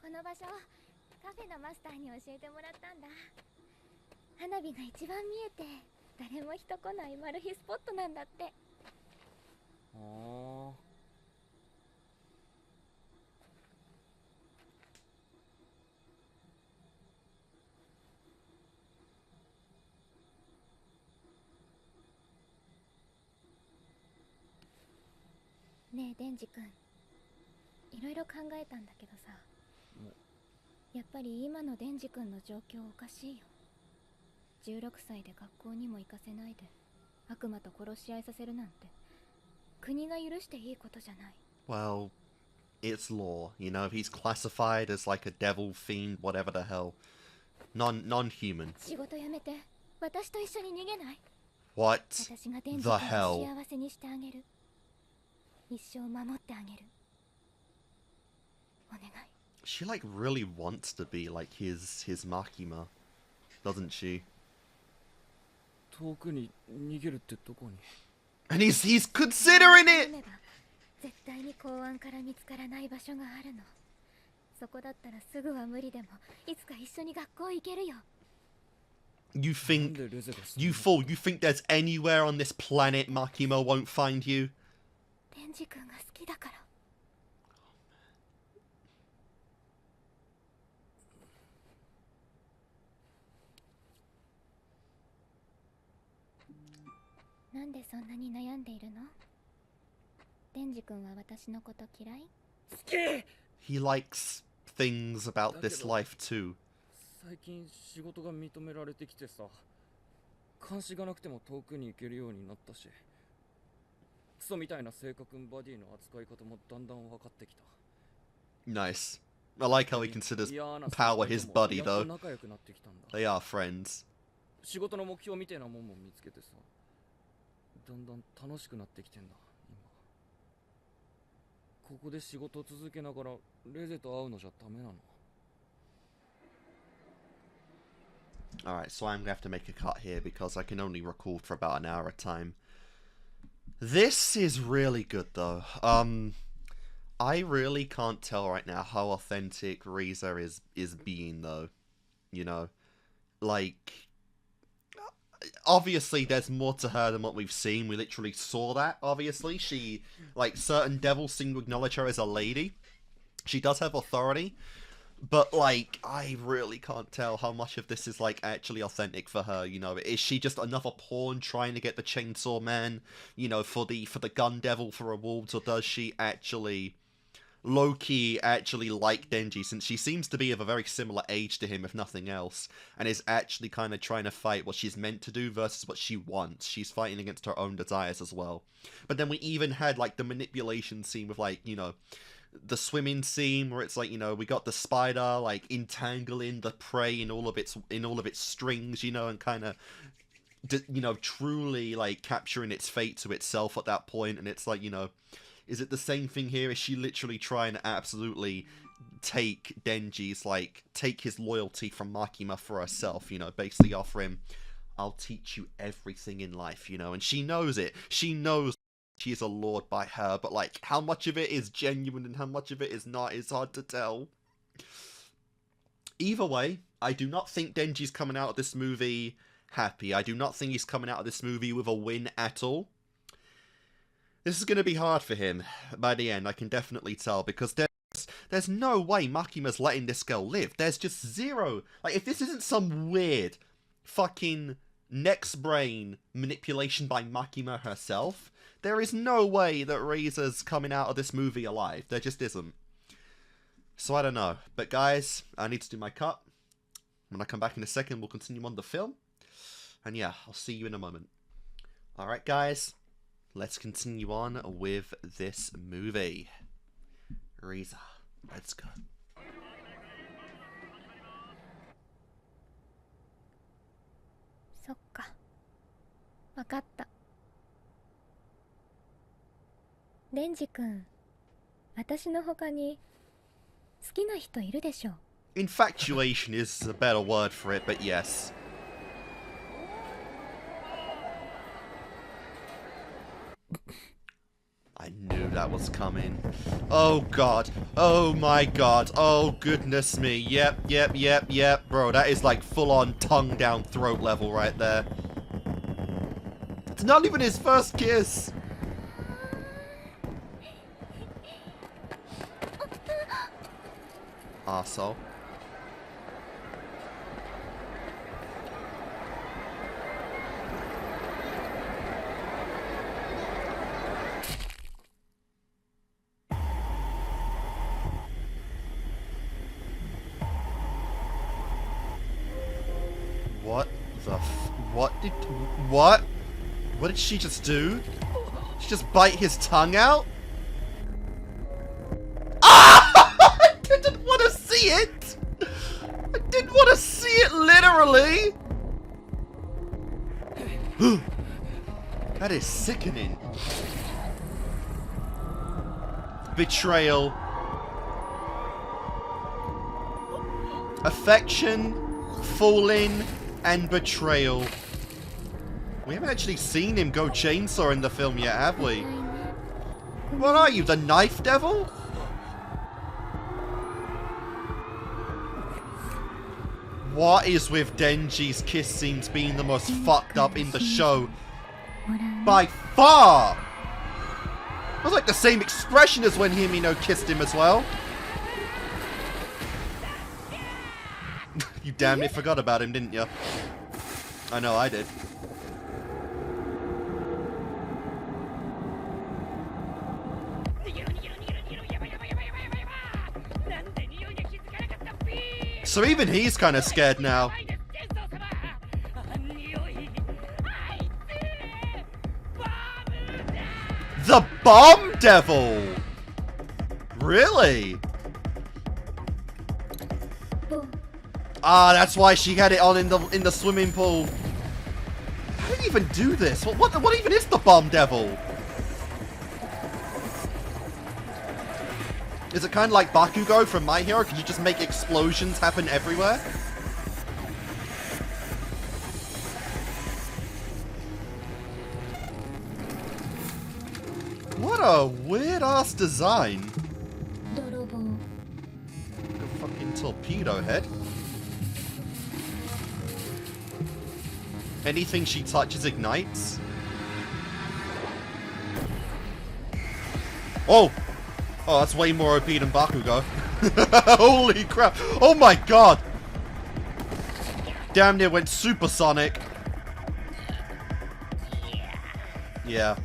この場所カフェのマスターに教えてもらったんだ。花火が一番見えて誰も人来ないマル秘スポットなんだって。ああ。ねえデンジ君、いろいろ考えたんだけどさ、やっぱり今のデンジ君の状況おかしいよ。16歳で学校にも行かせないで悪魔と殺し合いさせるなんて国が許していいことじゃない。 Well, it's law, you know. He's classified as like a devil fiend, whatever the hell. Non-human. 仕事辞めて私と一緒に逃げない？ What 私がデンジ the 君を hell? 幸せにしてあげる。一生守ってあげる。お願い。 She like really wants to be like his Makima, doesn't she? 遠くに逃げるってどこに？ And he's considering it. 絶対に公安から見つからない場所があるの。そこだったらすぐは無理でもいつか一緒に学校行けるよ。 You なんで think レゼがそんな you fool? You think there's anywhere on this planet Makima won't find you? デンジ君が好きだから。なんでそんなに悩んでいるの？デンジ君は私のこと嫌い？ He likes things about this life too. 最近仕事が認められてきてさ、監視がなくても遠くに行けるようになったし、クソみたいな性格バディの扱い方もだんだん分かってきた。 Nice. I like how he considers Power his buddy though. 仲良くなってきたんだ。 They are friends. 仕事の目標みたいなもんも見つけてさ、だんだん楽しくなってきてんだ今。ここで仕事を続けながらレゼと会うのじゃダメなの？ Alright, so I'm gonna have to make a cut here because I can only record for about an hour at a time. This is really good though. I really can't tell right now how authentic ReZe is being though. You know, like obviously there's more to her than what we've seen. We literally saw that. Obviously, she like certain devils seem to acknowledge her as a lady. She does have authority. But, like, I really can't tell how much of this is, like, actually authentic for her, you know. Is she just another pawn trying to get the Chainsaw Man, you know, for the Gun Devil for rewards, or does she actually, low-key, actually like Denji, since she seems to be of a very similar age to him, if nothing else, and is actually kind of trying to fight what she's meant to do versus what she wants. She's fighting against her own desires as well. But then we even had, like, the manipulation scene with, like, you know, the swimming scene where it's like, you know, we got the spider like entangling the prey in all of its strings, you know, and kind of, you know, truly like capturing its fate to itself at that point. And it's like, you know, is it the same thing here? Is she literally trying to absolutely take Denji's, like, take his loyalty from Makima for herself, you know, basically offer him, I'll teach you everything in life, you know, and she knows it. She knows she is allured by her, but, like, how much of it is genuine and how much of it is not is hard to tell. Either way, I do not think Denji's coming out of this movie happy. I do not think he's coming out of this movie with a win at all. This is going to be hard for him by the end, I can definitely tell, because there's no way Makima's letting this girl live. There's just zero. Like, if this isn't some weird fucking next brain manipulation by Makima herself, there is no way that ReZe's coming out of this movie alive. There just isn't. So I don't know. But guys, I need to do my cut. When I come back in a second, we'll continue on the film. And yeah, I'll see you in a moment. Alright guys, let's continue on with this movie. ReZe, let's go.そっか。わかった。デンジ君、私の他に好きな人いるでしょ。Infatuation is a better word for it, but yes. I knew that was coming. Oh god. Oh my god. Oh goodness me. Yep. Bro, that is like full on tongue down throat level right there. It's not even his first kiss. Arsehole. What? What did she just do? She just bite his tongue out? Ah! I didn't want to see it! I didn't want to see it, literally! That is sickening. Betrayal. Affection, falling, and betrayal. We haven't actually seen him go chainsaw in the film yet, have we? What are you, the knife devil? What is with Denji's kiss scenes being the most fucked up in the show? By far! It was like the same expression as when Himino kissed him as well. You damn near forgot about him, didn't you? I know, I did. So even he's kind of scared now. The Bomb Devil! Really? Ah, that's why she had it on in the swimming pool. How do you even do this? What even is the Bomb Devil? Is it kind of like Bakugo from My Hero? Can you just make explosions happen everywhere? What a weird-ass design. A fucking torpedo head. Anything she touches ignites. Oh! Oh, that's way more OP than Bakugo. Holy crap. Oh my god. Damn near went supersonic. Yeah.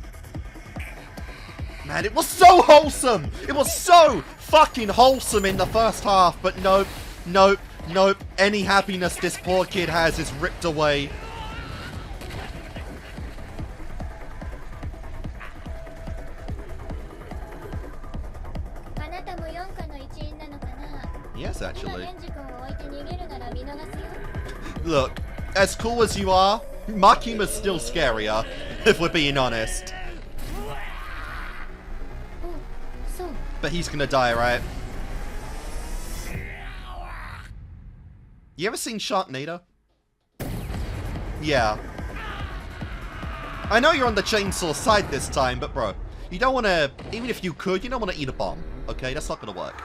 Man, it was so wholesome. It was so fucking wholesome in the first half. But nope, nope, nope. Any happiness this poor kid has is ripped away. Yes, actually. Look, as cool as you are, Makima's still scarier, if we're being honest. But he's gonna die, right? You ever seen Sharknado? Yeah. I know you're on the chainsaw side this time, but bro, you don't want to, even if you could, you don't want to eat a bomb. Okay, that's not gonna work.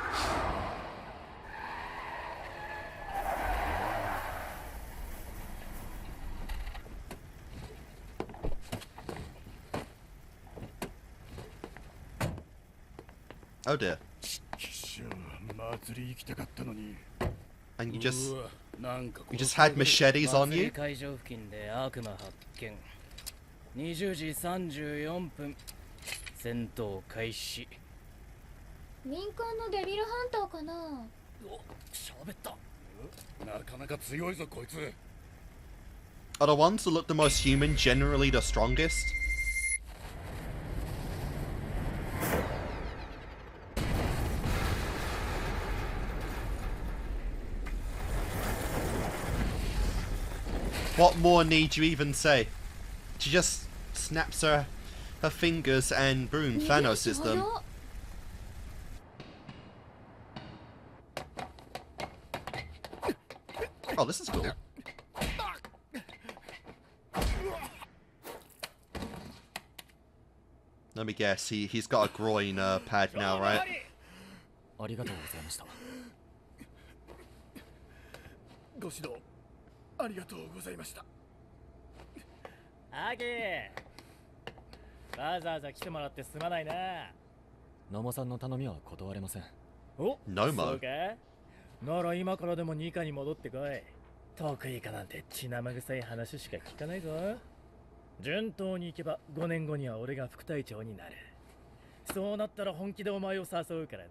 Oh dear. And you just You just had machetes on you? 会場付近で悪魔発見。20時34分戦闘開始。民間のデビルハンターかな。お、喋った。なかなか強いぞこいつ。 Are the ones that look the most human generally the strongest? What more need you even say? She just snaps her fingers and boom, Thanos is them. Oh, this is cool. Let me guess, he's got a groin pad now, right? ありがとうございました。ご指導ありがとうございました。アゲー、わざわざ来てもらってすまないな。野茂さんの頼みは断れません。お、ノモ。そうか。なら今からでもニカに戻ってこい。得意かなんて血生臭い話しか聞かないぞ。順当に行けば5年後には俺が副隊長になる。そうなったら本気でお前を誘うからな。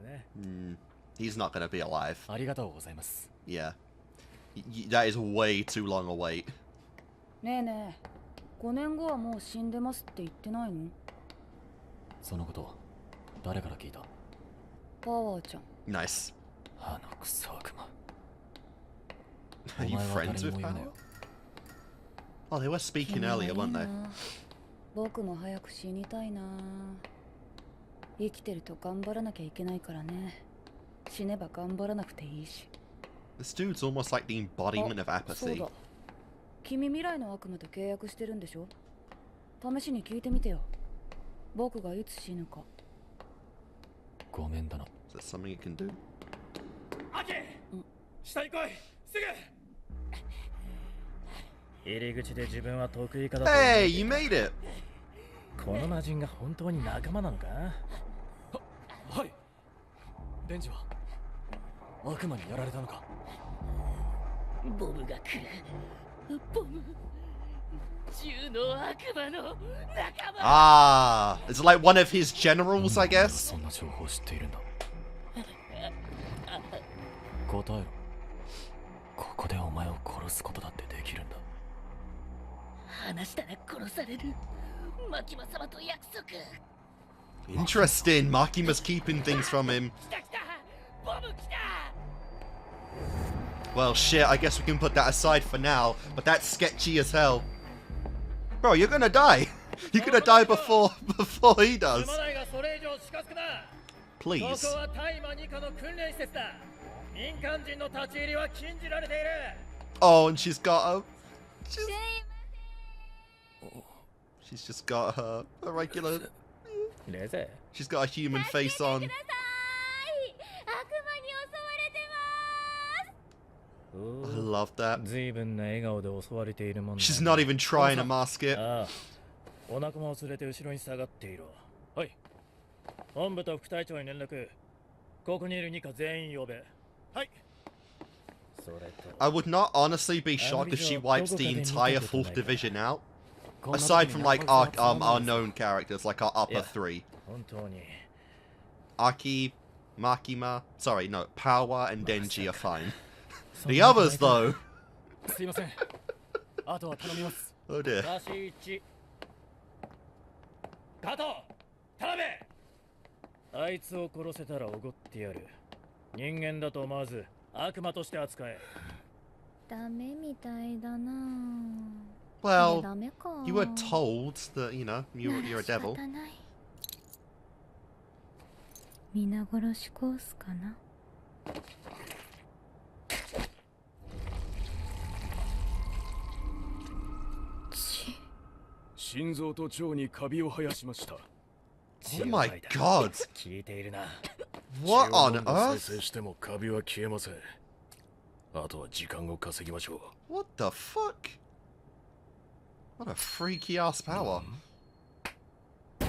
He's not gonna be alive. ありがとうございます。Yeah. That is way too long a wait. ねえねえ、5年後はもう死んでますって言ってないの？そのこと誰から聞いた？パワーちゃん。Nice. あのクソ悪魔。 Are you friends with Power? Oh, they were speaking earlier, weren't they? 僕も早く死にたいな。生きてると頑張らなきゃいけないからね。死ねば頑張らなくていいし。This dude's almost like the embodiment of そう apathy. だ。君未来の悪魔と契約してるんでしょ？試しに聞いてみてよ。僕がいつ死ぬか。ごめんだな。 Is that something you can do? アケ、下に来い。すぐ。入り口で自分は得意かだと。Hey, you made it. この魔人が本当に仲間なのか？はい。デンジは悪魔にやられたのか？ボムが来る。ボム。銃の悪魔の仲間。 Ah, it's like one of his generals, I guess. そんな情報を知っているんだ。答えろ。ここでお前を殺すことだってできるんだ。話したら殺される。マキマ様と約束。 Interesting. Makima's keeping things from him. 来た来た。ボム来た。 Well, shit, I guess we can put that aside for now, but that's sketchy as hell. Bro, you're gonna die. You're gonna die before he does. Please. Oh, and she's got a... She's just got a regular... She's got a human face on. I love that. She's not even trying to mask it. お仲間を連れて後ろに下がっていろ。はい。本部と副隊長に連絡。ここにいるニカ全員呼べ。はい。 I would not honestly be shocked if she wipes the entire 4th division out. Aside from like our known characters, like our upper 3. Aki, Makima, sorry, no, Power and Denji are fine. The others though. Oh dear. あいつを殺せたらおごってやる。人間だと思わず悪魔として扱え。ダメみたいだな。 Well, you were told that, you know, you're a devil. 皆殺しコースかな。心臓と腸にカビを生やしました。 Oh my god! 聞いているな。 What on 生 earth? 成してもカビは消えません。あとは時間を稼ぎましょう。 What the fuck? What a freaky ass power. 違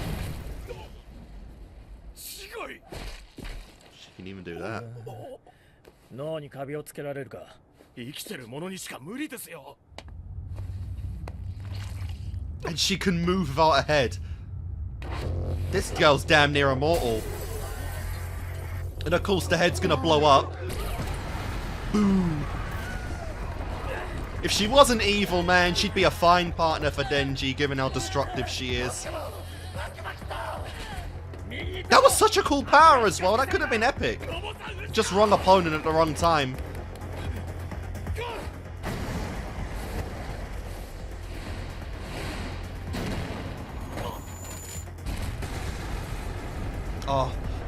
い。 She can even do that. 脳にカビをつけられるか。生きてる者にしか無理ですよ。 And she can move without a head. This girl's damn near immortal. And of course the head's gonna blow up. Boom. If she wasn't evil, man, she'd be a fine partner for Denji, given how destructive she is. That was such a cool power as well. That could have been epic. Just wrong opponent at the wrong time.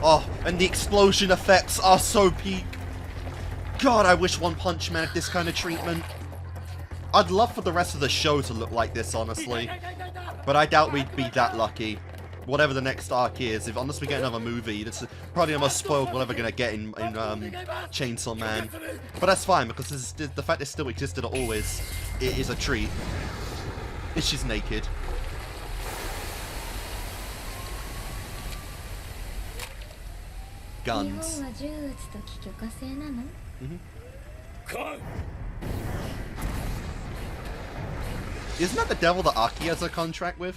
Oh, and the explosion effects are so peak. God, I wish One Punch Man had this kind of treatment. I'd love for the rest of the show to look like this, honestly. But I doubt we'd be that lucky. Whatever the next arc is, unless we get another movie, that's probably the most spoiled we're ever going to get in Chainsaw Man. But that's fine, because the fact it still existed at all is a treat. She's naked. Guns. Isn't that the devil that Aki has a contract with?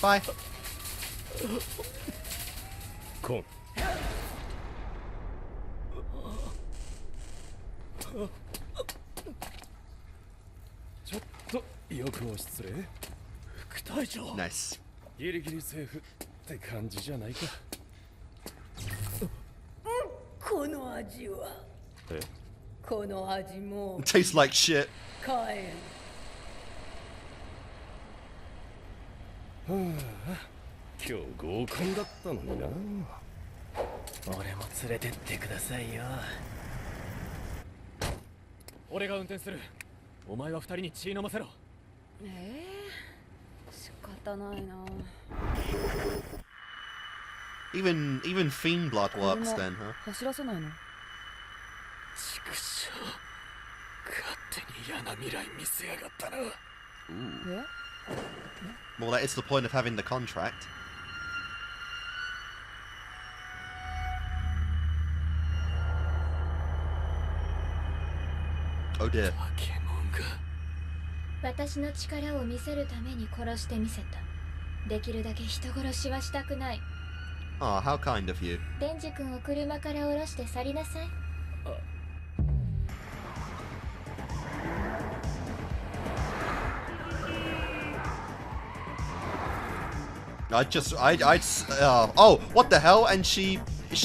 Bye. Cool. ちょっとよくお失礼。副隊長。Nice. ギリギリセーフって感じじゃないか。この味は。え？この味も。 Tastes like shit. 帰る。はあ、今日合コンだったのにな。俺も連れてってくださいよ。俺が運転する。お前は二人に血飲ませろ。仕方ないな。 Even fiend blood works then, huh? 走らせないの？畜生。勝手に嫌な未来見せやがったな。え？ Well, that is the point of having the contract. Oh dear. 私の力を見せるために殺してみせた。できるだけ人殺しはしたくない。Oh, how kind of you. デンジ君を車から降ろして去りなさい。Oh, what the hell? And she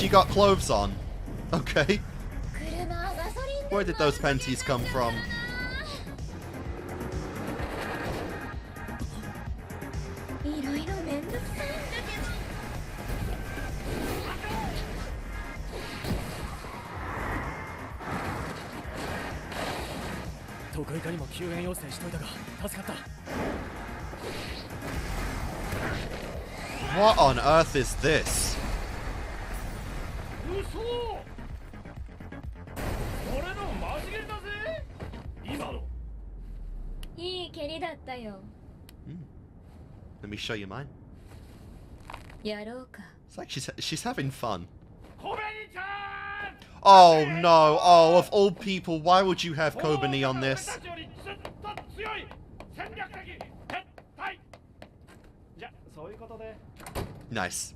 got clothes on. Okay. Where did those panties come from? What on earth is this? いい蹴りだったよ。Let me show you mine. やろうか。 It's like she's having fun. Oh no! Oh, of all people, why would you have Kobani on this? Nice.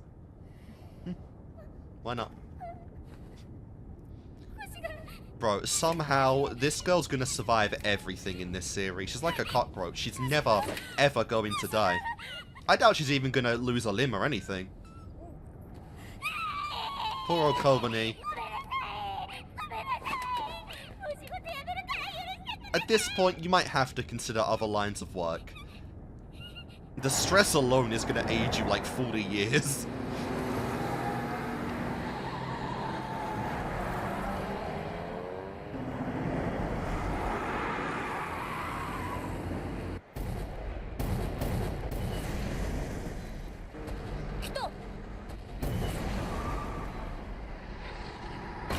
Why not? Bro, somehow this girl's gonna survive everything in this series. She's like a cockroach. She's never, ever going to die. I doubt she's even gonna lose a limb or anything. Poor old Kobani. At this point, you might have to consider other lines of work. The stress alone is gonna age you like 40 years.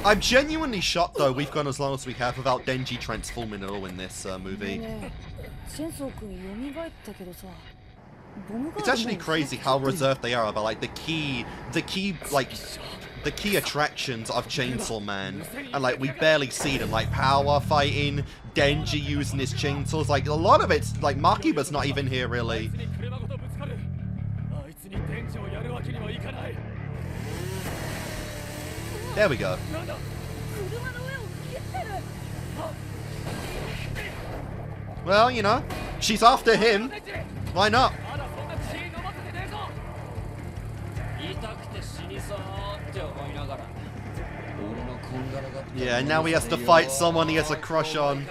I'm genuinely shocked though we've gone as long as we have without Denji transforming at all in this movie. ねえ、チェンソー君蘇ったけどさ、It's actually crazy how reserved they are about like the key attractions of Chainsaw Man, and like we barely see them, like Power fighting, Denji using his chainsaws, like a lot of it's like Makiba's not even here really. There we go. Well, you know, she's after him. Why not? Yeah, and now he has to fight someone he has a crush on.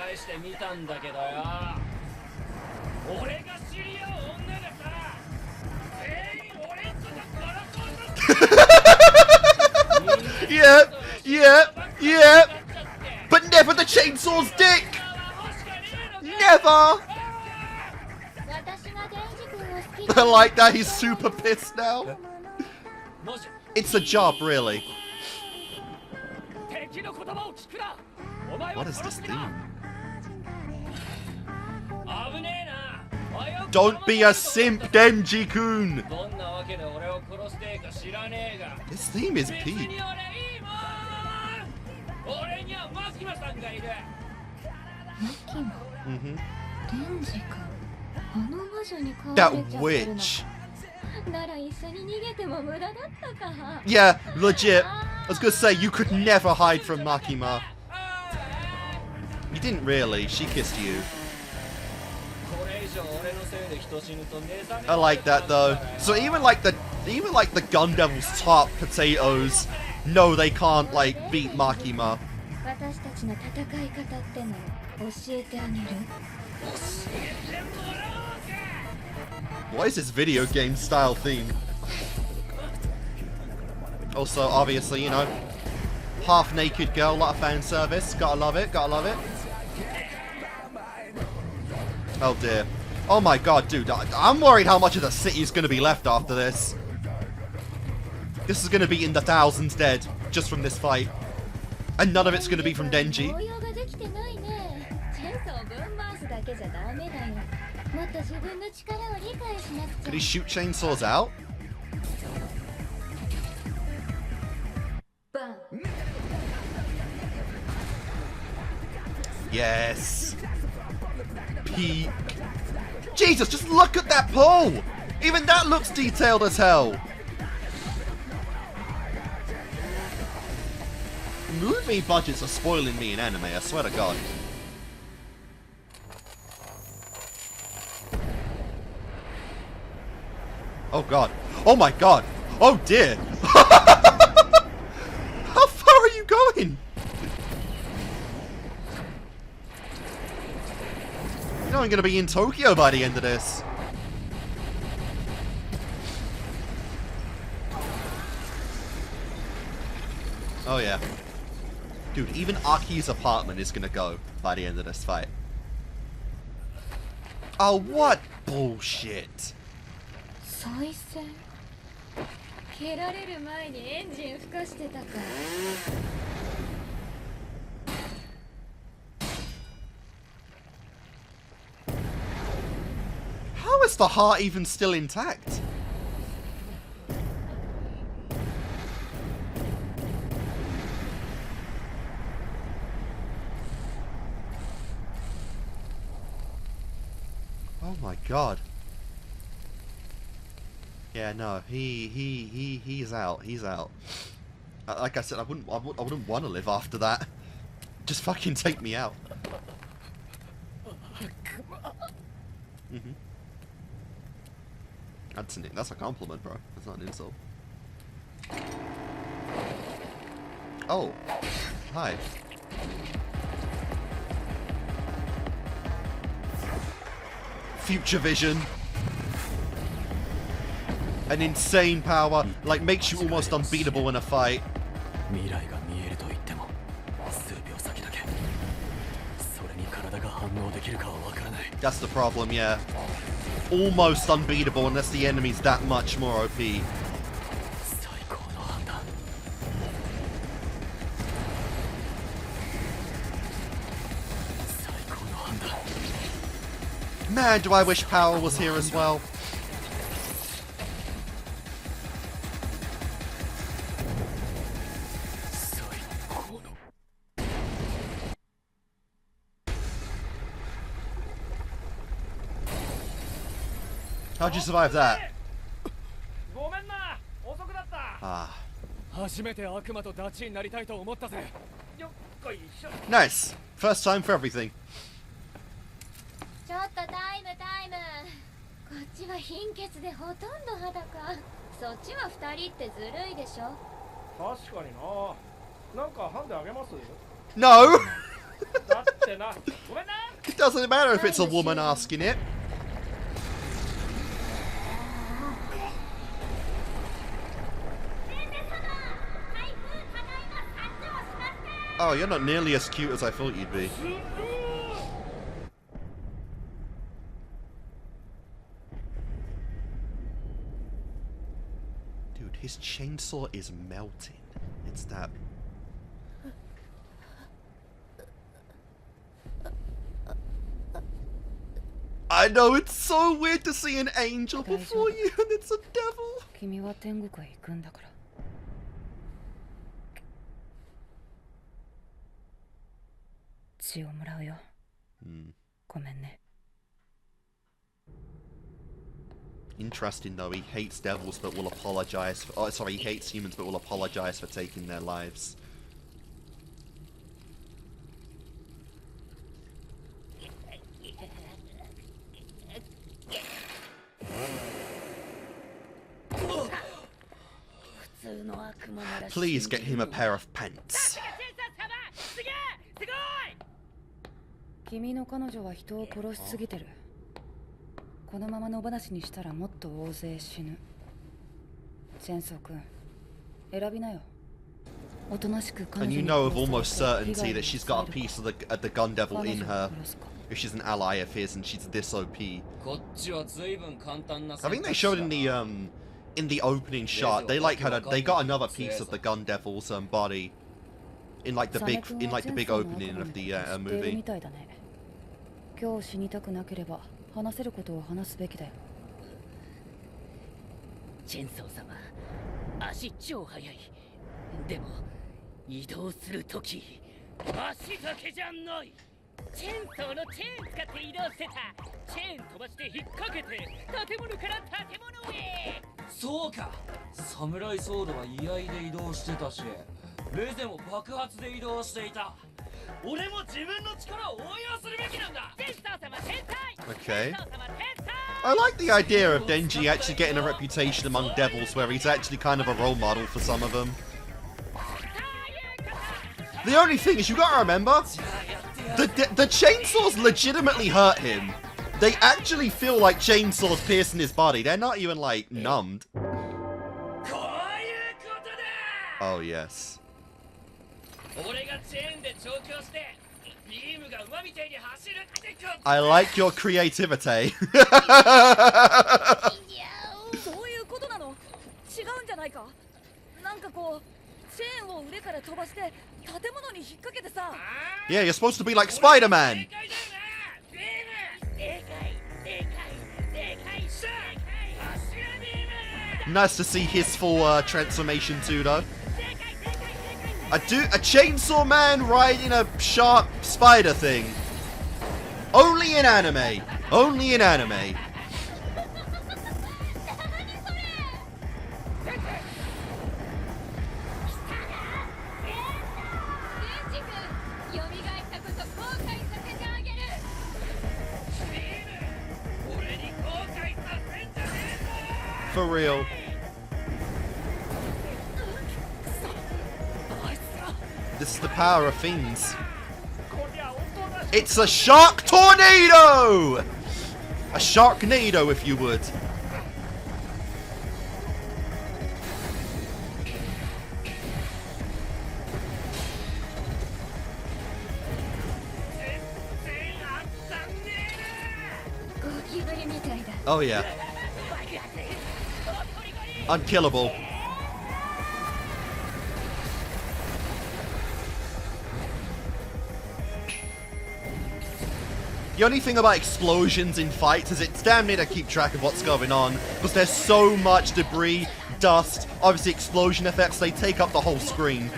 Yep, yep, yep. But never the chainsaw's dick! Never! I like that, he's super pissed now. It's a job, really. What is this theme? Don't be a simp, Denji-kun! This theme is peak. That witch. Yeah, legit. I was gonna say, you could never hide from Makima. You didn't really, she kissed you. I like that though. So even like the Gun Devil's top potatoes know they can't like beat Makima. What is this video game style theme? Also, obviously, you know, half naked girl, a lot of fan service. Gotta love it, gotta love it. Oh dear. Oh my god, dude, I'm worried how much of the city is going to be left after this. This is going to be in the thousands dead, just from this fight. And none of it's going to be from Denji. Could he shoot chainsaws out? Yes. Peak. Jesus, just look at that pole! Even that looks detailed as hell! Movie budgets are spoiling me in anime, I swear to god. Oh god. Oh my god! Oh dear! How far are you going? You know I'm gonna be in Tokyo by the end of this. Oh yeah. Dude, even Aki's apartment is gonna go by the end of this fight. Oh, what bullshit! How is the heart even still intact? Oh my god. Yeah, no, he's out. He's out. Like I said, I wouldn't want to live after that. Just fucking take me out. That's a compliment, bro. That's not an insult. Oh, hi. Future vision. An insane power, like makes you almost unbeatable in a fight. That's the problem, yeah. Almost unbeatable unless the enemy's that much more OP. Man, do I wish Power was here as well. How'd you survive that? ごめんな、遅くなった。 Ah. 初めて悪魔とダチになりたいと思ったぜ。よっこいしょ。 Nice. First time for everything. ちょっとタイムタイム。こっちは貧血でほとんど裸。そっちは2人ってずるいでしょ。確かにな。なんかハンデあげます No! だってな。ごめんな。 It doesn't matter if it's a woman asking it. Oh, you're not nearly as cute as I thought you'd be. Dude, his chainsaw is melting. It's that... I know, it's so weird to see an angel before you and it's a devil. 君は天国へ行くんだから。血をもらうよ。ごめんね。 Interesting though, he hates devils but will apologize for... Oh, sorry, he hates humans but will apologize for taking their lives. Please get him a pair of pants. 君の彼女は人を殺しすぎてる。このまま野放しにしたらもっと大勢死ぬ。チェンソー君、選びなよ。おとなしく彼 And 女 you に know of 殺され almost て被害 certainty を that she's 被 got る a piece of the gun devil in 彼女を her 殺すか。 if she's an ally of his and she's this OP. こっちは随分簡単な I think they showed in the opening shot they like had they got another piece of the gun devil's body in like the big opening of the movie. みたいだね。今日死にたくなければ話せることを話すべきだよ。チェンソー様、足超速い。でも移動するとき足だけじゃない。チェーンソーのチェーン使って移動してた。チェーン飛ばして引っ掛けて建物から建物へ。そうか、サムライソードは居合で移動してたし、レゼも爆発で移動していた。俺も自分の力を応用するべきなんだ。チェンソー様天才。 Okay. I like the idea of Denji actually getting a reputation among devils where he's actually kind of a role model for some of them. The only thing is, you gotta remember, the chainsaws legitimately hurt him. They actually feel like chainsaws piercing his body. They're not even like numbed. Oh yes. I like your creativity. そういうことなの？違うんじゃないか？なんかこうチェーンを腕から飛ばして建物に引っ掛けてさ。Yeah, you're supposed to be like Spider-Man. Nice to see his full transformation too, though. A chainsaw man riding a sharp spider thing. Only in anime. Only in anime. For real. This is the power of fiends. It's a shark tornado! A sharknado, if you would. Oh yeah. Unkillable. The only thing about explosions in fights is it's damn near to keep track of what's going on, because there's so much debris, dust, obviously explosion effects, they take up the whole screen.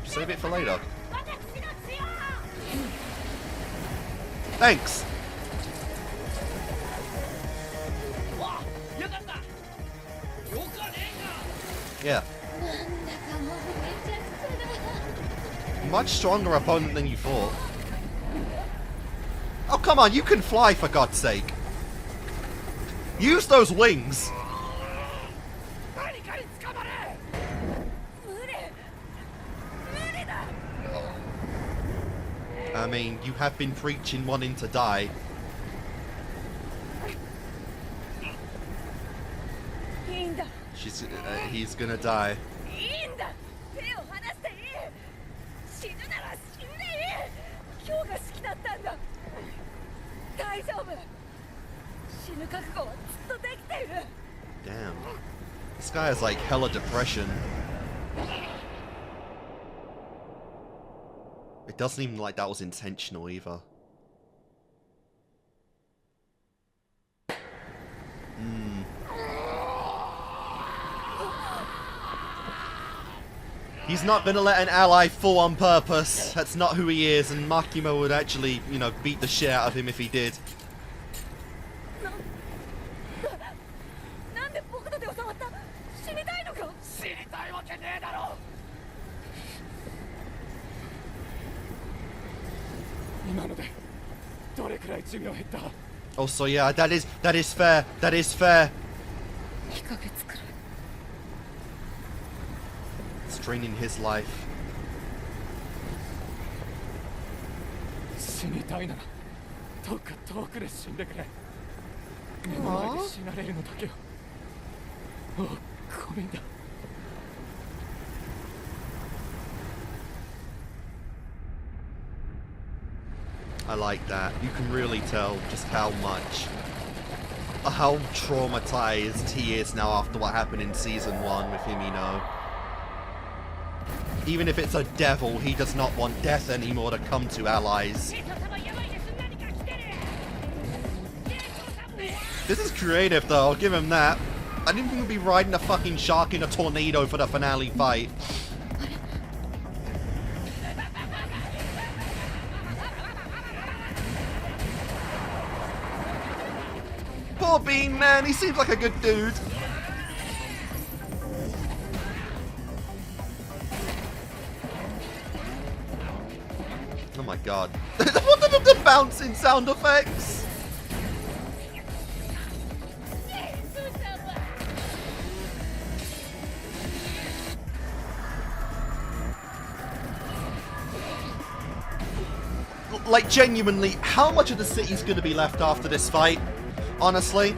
Save it for later. Thanks. Yeah. Much stronger opponent than you thought. Oh, come on, you can fly, for God's sake. Use those wings. I mean, you have been preaching wanting to die. He's gonna die. Damn. This guy has like hella depression. It doesn't even like that was intentional either. He's not gonna let an ally fall on purpose. That's not who he is, and Makima would actually, you know, beat the shit out of him if he did. Oh, so yeah, that is fair. That is fair. It's draining his life. I like that. You can really tell just how traumatized he is now after what happened in Season 1 with him, you know. Even if it's a devil, he does not want death anymore to come to allies. This is creative though, I'll give him that. I didn't think we'd be riding a fucking shark in a tornado for the finale fight. Poor Bean, man, he seems like a good dude. Oh my god. What are the bouncing sound effects? Like, genuinely, how much of the city's gonna be left after this fight? Honestly?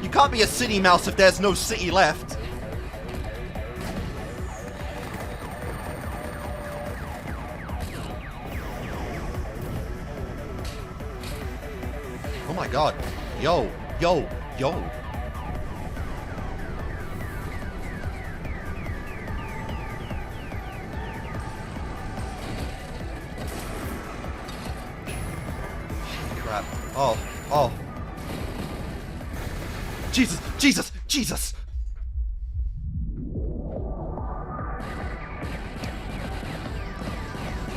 You can't be a city mouse if there's no city left. Oh my god. Yo, yo, yo. Crap. Oh, oh. Jesus, Jesus, Jesus!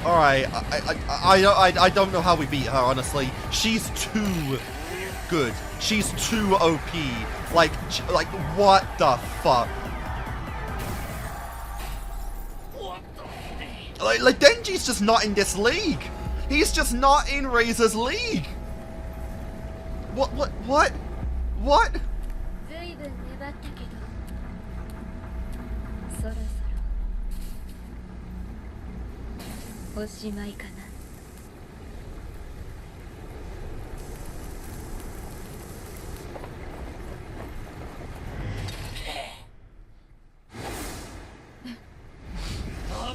Alright, I don't know how we beat her, honestly. She's too good. She's too OP. Like, what the fuck? Like, Denji's just not in this league. He's just not in ReZe's league. What? ずいぶん粘ったけどそろそろおしまいかな。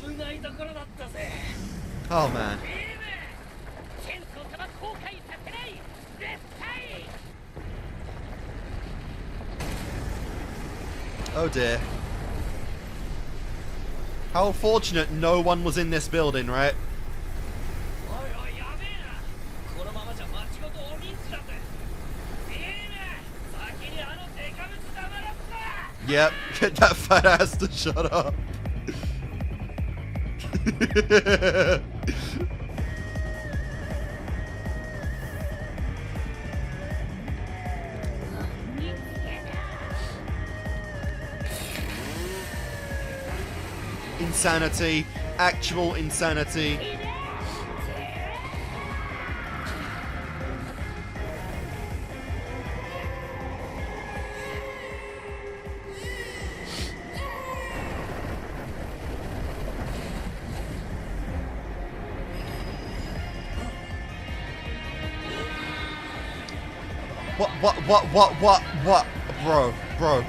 危ないところだったぜ。 Oh man. チェンソー様後悔させない絶対。 Oh dear. How fortunate no one was in this building, right? Yep, get that fat ass to shut up. insanity. Actual insanity. What?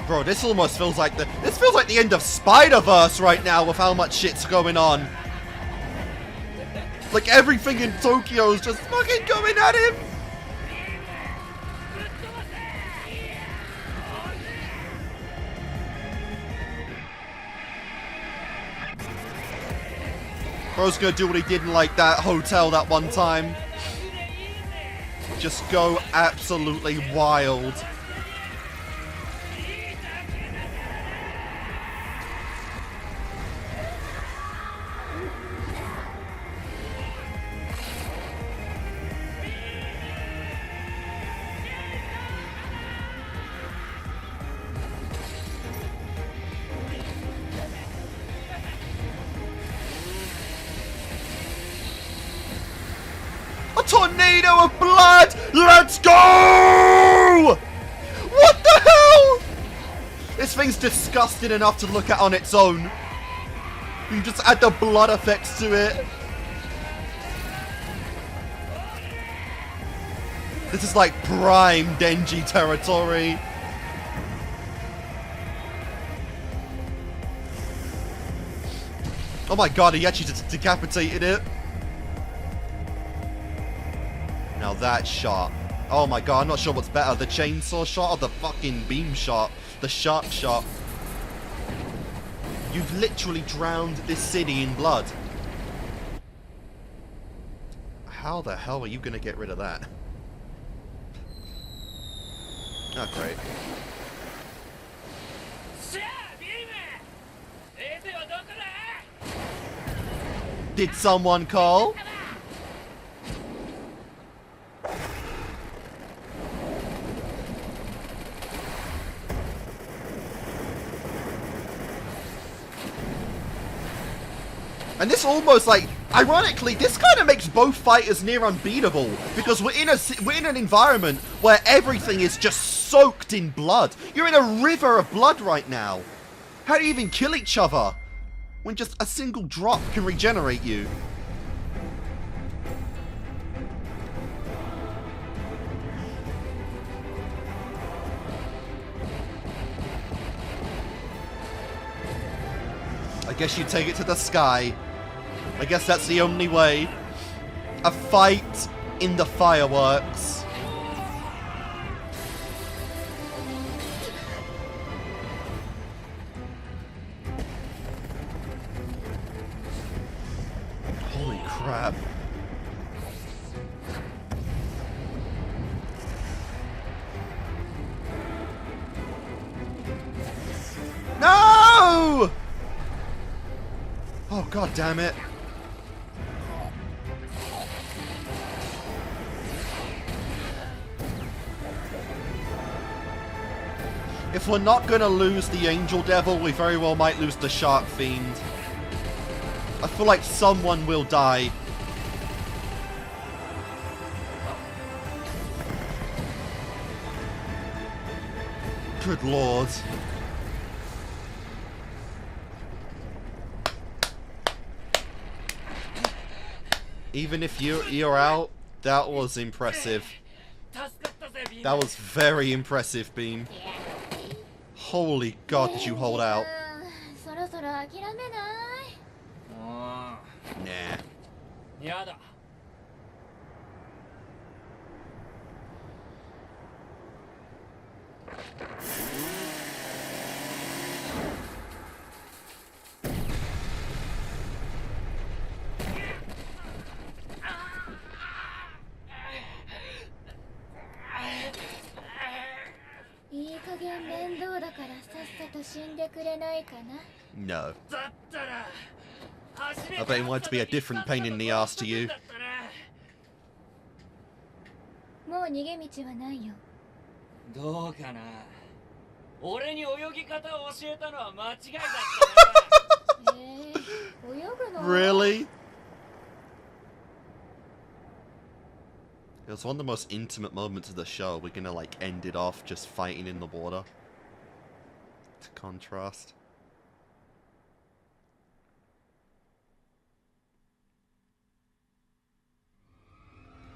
Bro, this almost feels like this feels like the end of Spider-Verse right now with how much shit's going on. Like everything in Tokyo is just fucking going at him. Bro's gonna do what he did in like that hotel that one time. Just go absolutely wild. A tornado of blood! Let's go! What the hell? This thing's disgusting enough to look at on its own. You just add the blood effects to it. This is like prime Denji territory. Oh my god, he actually just decapitated it. Now that shot. Oh my god, I'm not sure what's better, the chainsaw shot or the fucking beam shot. The sharp shot. You've literally drowned this city in blood. How the hell are you gonna get rid of that? Oh, great. Did someone call? And this almost like, ironically, this kind of makes both fighters near unbeatable because we're in an environment where everything is just soaked in blood. You're in a river of blood right now. How do you even kill each other when just a single drop can regenerate you? I guess you take it to the sky. I guess that's the only way. A fight in the fireworks. Holy crap. No! Oh, god damn it. If we're not gonna lose the Angel Devil, we very well might lose the Shark Fiend. I feel like someone will die. Good lord. Even if you're out, that was impressive. That was very impressive, Beam. Holy god, did you hold out? Nah. No. I bet he wanted to be a different pain in the ass to you. もう逃げ道はないよ。どうかな。俺に泳ぎ方を教えたのは間違いだったな。Really? It was one of the most intimate moments of the show. We're gonna like end it off just fighting in the water. To contrast.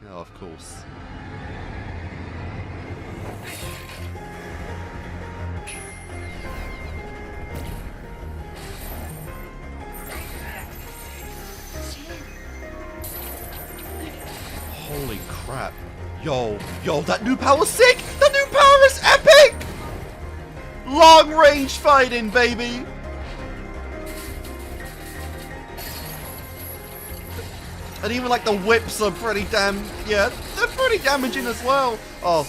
Oh, of course. Holy crap. Yo, that new power's sick! The new power is epic! Long range fighting, baby! And even like the whips are pretty damn, yeah, they're pretty damaging as well. Oh.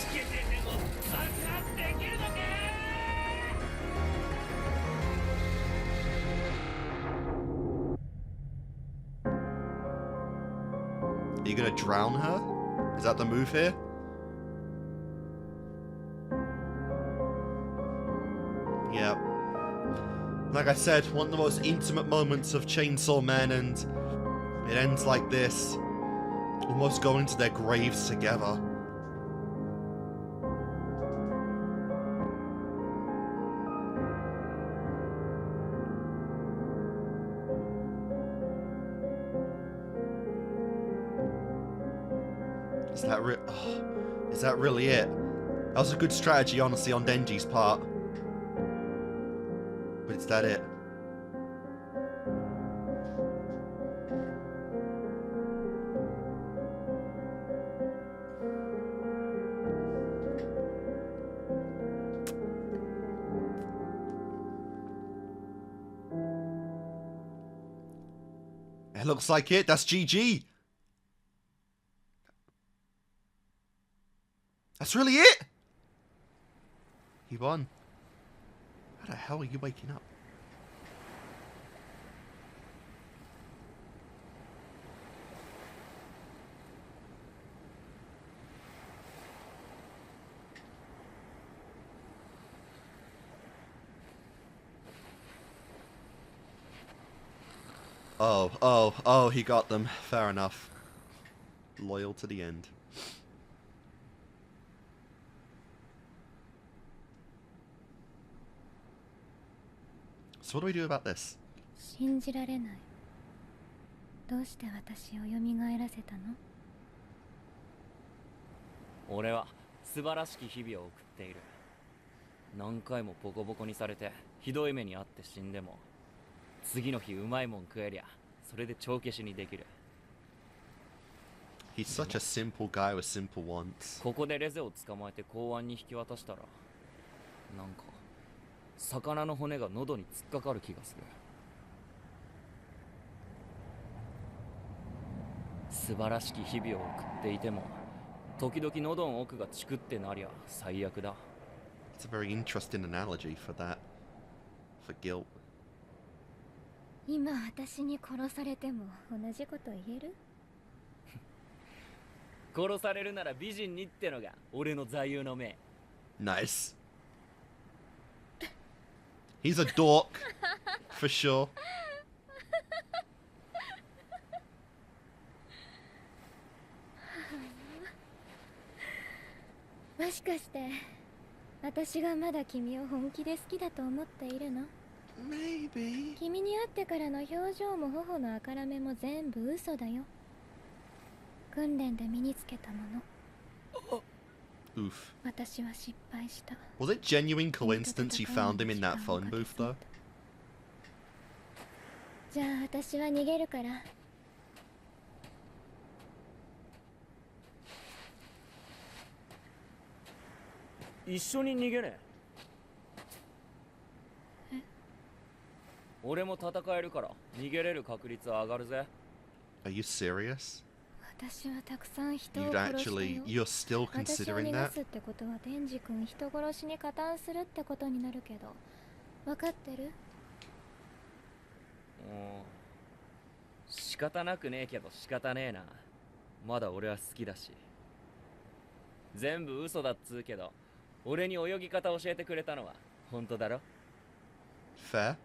Are you gonna drown her? Is that the move here? Yeah. Like I said, one of the most intimate moments of Chainsaw Man, and it ends like this. Almost going to their graves together. Is that really it? That was a good strategy, honestly, on Denji's part. But is that it? It looks like it. That's GG. That's really it. He won. How the hell are you waking up? Oh, he got them. Fair enough. Loyal to the end. So what do we do about this? 信じられない。どうして私を蘇らせたの？俺は素晴らしき日々を送っている。何回もボコボコにされてひどい目に遭って死んでも、次の日うまいもん食えりゃそれで帳消しにできる。He's such a simple guy with simple wants. ここでレゼを捕まえて公安に引き渡したら、なんか魚の骨が喉に突っかかる気がする。素晴らしき日々を送っていても、時々喉の奥がチクってなりゃ最悪だ。It's a very interesting analogy for that. For guilt. 今私に殺されても同じこと言える？殺されるなら美人にってのが俺の座右の銘。Nice. He's a dork, for sure. もしかして私がまだ君を本気で好きだと思っているの？ Maybe. 君に会ってからの表情も頬の赤らめも全部嘘だよ。訓練で身につけたもの。Oof. 私は失敗した。 Was it genuine coincidence you found him in that phone booth, though? じゃあ私は逃げるから。一緒に逃げねえ。俺も戦えるから逃げれる確率は上がるぜ。 Are you serious? 私はたくさん人を You'd 殺したよ。 actually, you're still 私を considering 逃が that? すってことはデンジ君人殺しに加担するってことになるけど、分かってる？仕方なくねえけど仕方ねえな。まだ俺は好きだし。全部嘘だっつうけど、俺に泳ぎ方教えてくれたのは本当だろ？ Fair.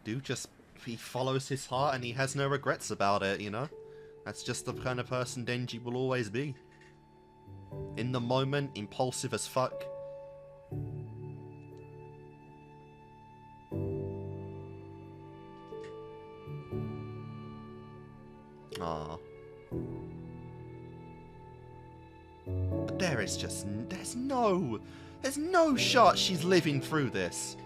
Do just he follows his heart and he has no regrets about it, you know? That's just the kind of person Denji will always be. In the moment, impulsive as fuck. Aww. But there's no shot she's living through this.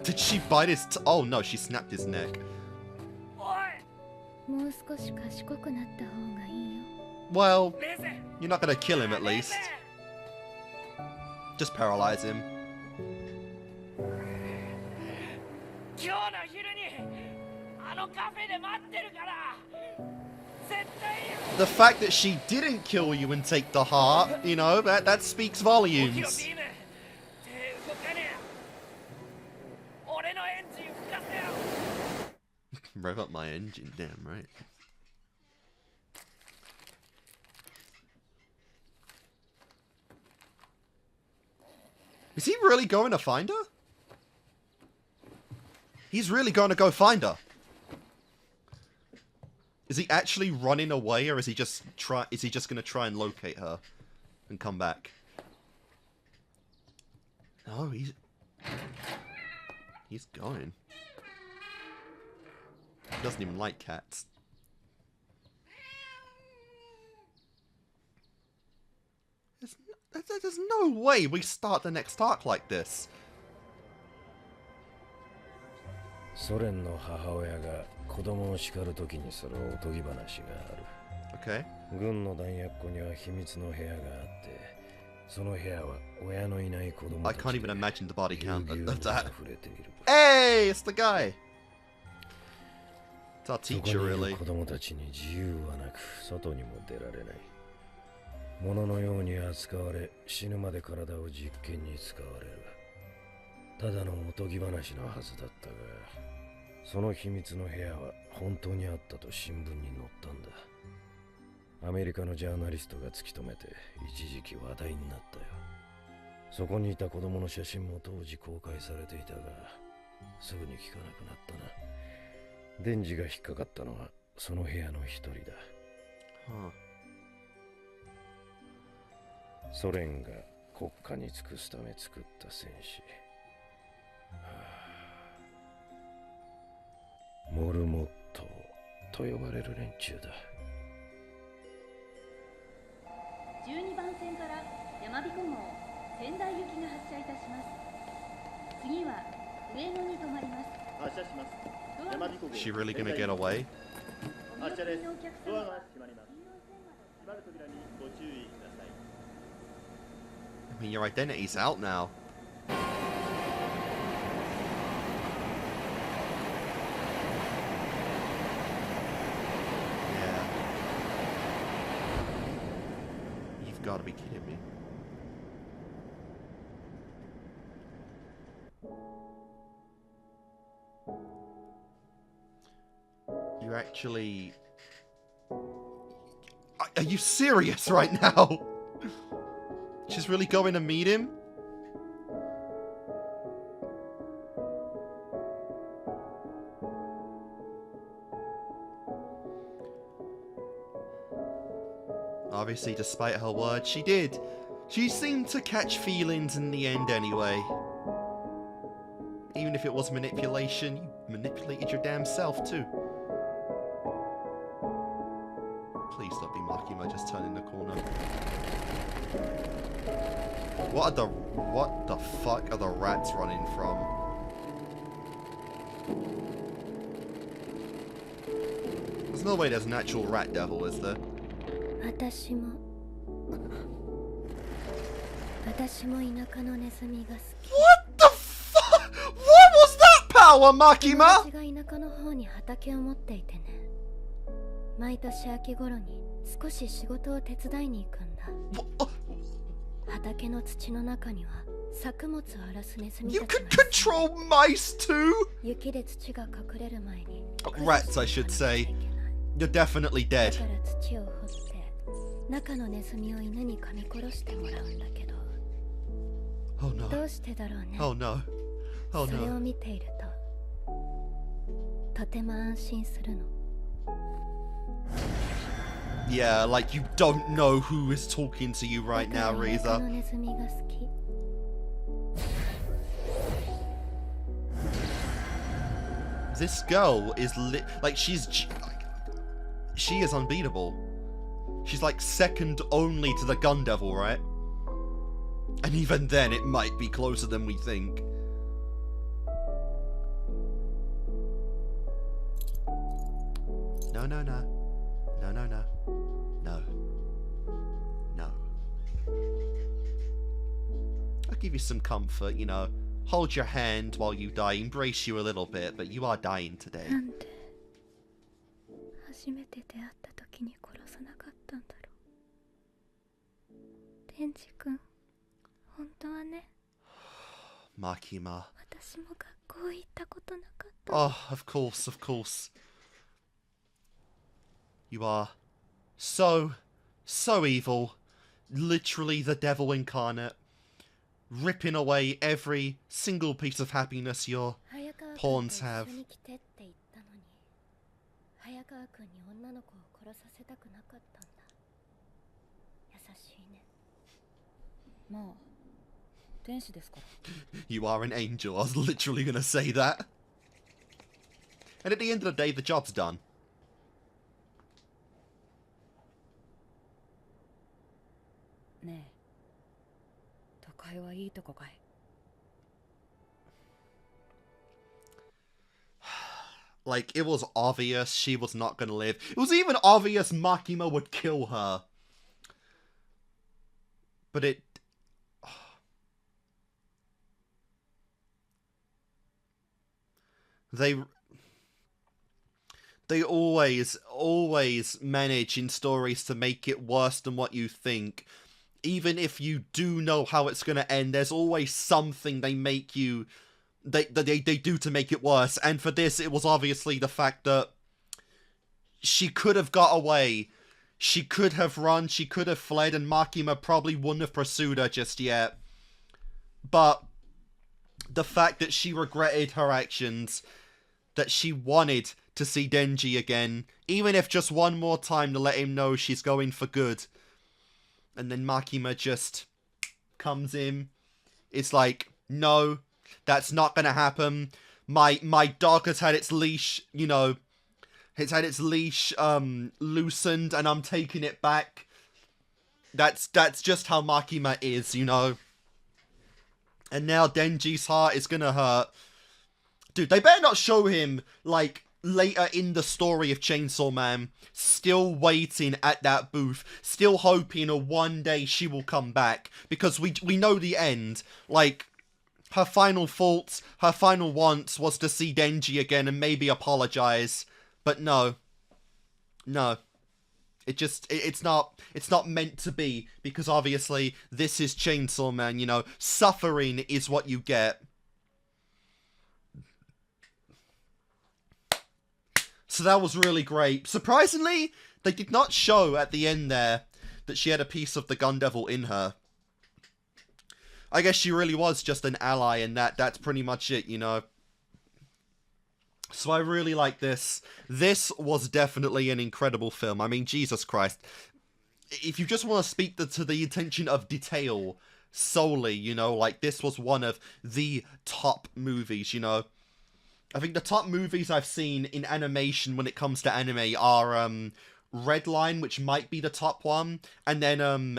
Did she bite his oh no, she snapped his neck. Well, you're not gonna kill him at least. Just paralyze him. The fact that she didn't kill you and take the heart, you know, that speaks volumes. Rev up my engine, damn right. Is he really going to find her? He's really going to go find her. Is he actually running away, or is he just going to try and locate her and come back? No, he's going. He doesn't even like cats. There's no way we start the next arc like this. ソ連の母親が子供を叱るときにするおとぎ話がある。Okay. 軍の弾薬庫には秘密の部屋があって、その部屋は親のいない子供 I た can't ち even で imagine the body ぎゅ count うぎゅう of に that. 溢れている。 Hey, it's the guy. It's our そこ teacher, にい really. る子供たちに自由はなく、外にも出られない。物のように扱われ、死ぬまで体を実験に使われる。ただのおとぎ話のはずだったが、その秘密の部屋は本当にあったと新聞に載ったんだ。アメリカのジャーナリストが突き止めて一時期話題になったよ。そこにいた子供の写真も当時公開されていたが、すぐに聞かなくなったな。デンジが引っかかったのはその部屋の一人だ。ソ連が国家に尽くすため作った戦士。モルモットと呼ばれる連中だ。12番線から山彦号仙台行きが発車いたします。次は上野に停まります。発車します。山彦号。Is she really gonna get away? 発車です。ドアが閉まります。閉まる扉にご注意ください。I mean, your identity's out now. Gotta be kidding me. You actually... Are you serious right now? She's really going to meet him? Obviously, despite her words, she did. She seemed to catch feelings in the end anyway. Even if it was manipulation, you manipulated your damn self too. Please don't be Makima just turning the corner. What the fuck are the rats running from? There's no way there's an actual rat devil, is there? 私も田舎のネズミが好き。 What the fuck? What was that power, Makima? 私が田舎の方に畑を持っていてね。毎年秋頃に少し仕事を手伝いに行くんだ。畑の土の中には作物を荒らすネズミたちが。 You can control mice too? 雪で土が隠れる前に。 Rats, I should say. You're definitely dead. だから土を掘って中のネズミを犬に噛み殺してもらうんだけど、 Oh no. どうしてだろうね。 Oh no. Oh それを no. 見ているととても安心するの。 Yeah, like you don't know who is talking to you right だ now, から田舎の ReZe. ネズミが好き。 This girl is like she is unbeatable. She's like second only to the Gun Devil, right? And even then, it might be closer than we think. No, no, no. No, no, no. No. No. I'll give you some comfort, you know. Hold your hand while you die, embrace you a little bit, but you are dying today. なんで初めて出会った時に殺さなかったんだろう。デンジ君、本当はね、 Makima. 私も学校行ったことなかった。 Oh, of course, of course. You are so evil. Literally the devil incarnate. Ripping away every single piece of happiness your 早川君と pawns 一 have. 緒に来てって言ったのに、早川君に女の子を殺させたくなかったんだ。優しいね。まあ天使ですから。 You are an angel. I was literally gonna say that. And at the end of the day, the job's done. ねえ、都会はいいとこかい。 Like, it was obvious she was not gonna live. It was even obvious Makima would kill her. But it... They always manage in stories to make it worse than what you think. Even if you do know how it's gonna end, there's always something they make you... They do to make it worse. And for this, it was obviously the fact that she could have got away. She could have run, she could have fled, and Makima probably wouldn't have pursued her just yet. But the fact that she regretted her actions, that she wanted to see Denji again, even if just one more time to let him know she's going for good. And then Makima just comes in. It's like, no, that's not gonna happen. My dog has had its leash, you know, it's had its leash loosened, and I'm taking it back. That's just how Makima is, you know. And now Denji's heart is gonna hurt. Dude, they better not show him, like, later in the story of Chainsaw Man, still waiting at that booth, still hoping one day she will come back. Because we know the end. Like, her final thoughts, her final wants was to see Denji again and maybe apologize. But no. No. It's not meant to be, because obviously this is Chainsaw Man, you know. Suffering is what you get. So that was really great. Surprisingly, they did not show at the end there that she had a piece of the Gun Devil in her. I guess she really was just an ally, and that's pretty much it, you know. So I really like this. This was definitely an incredible film. I mean, Jesus Christ. If you just want to speak to the attention of detail solely, you know, like, this was one of the top movies, you know. I think the top movies I've seen in animation when it comes to anime are Redline, which might be the top one, and then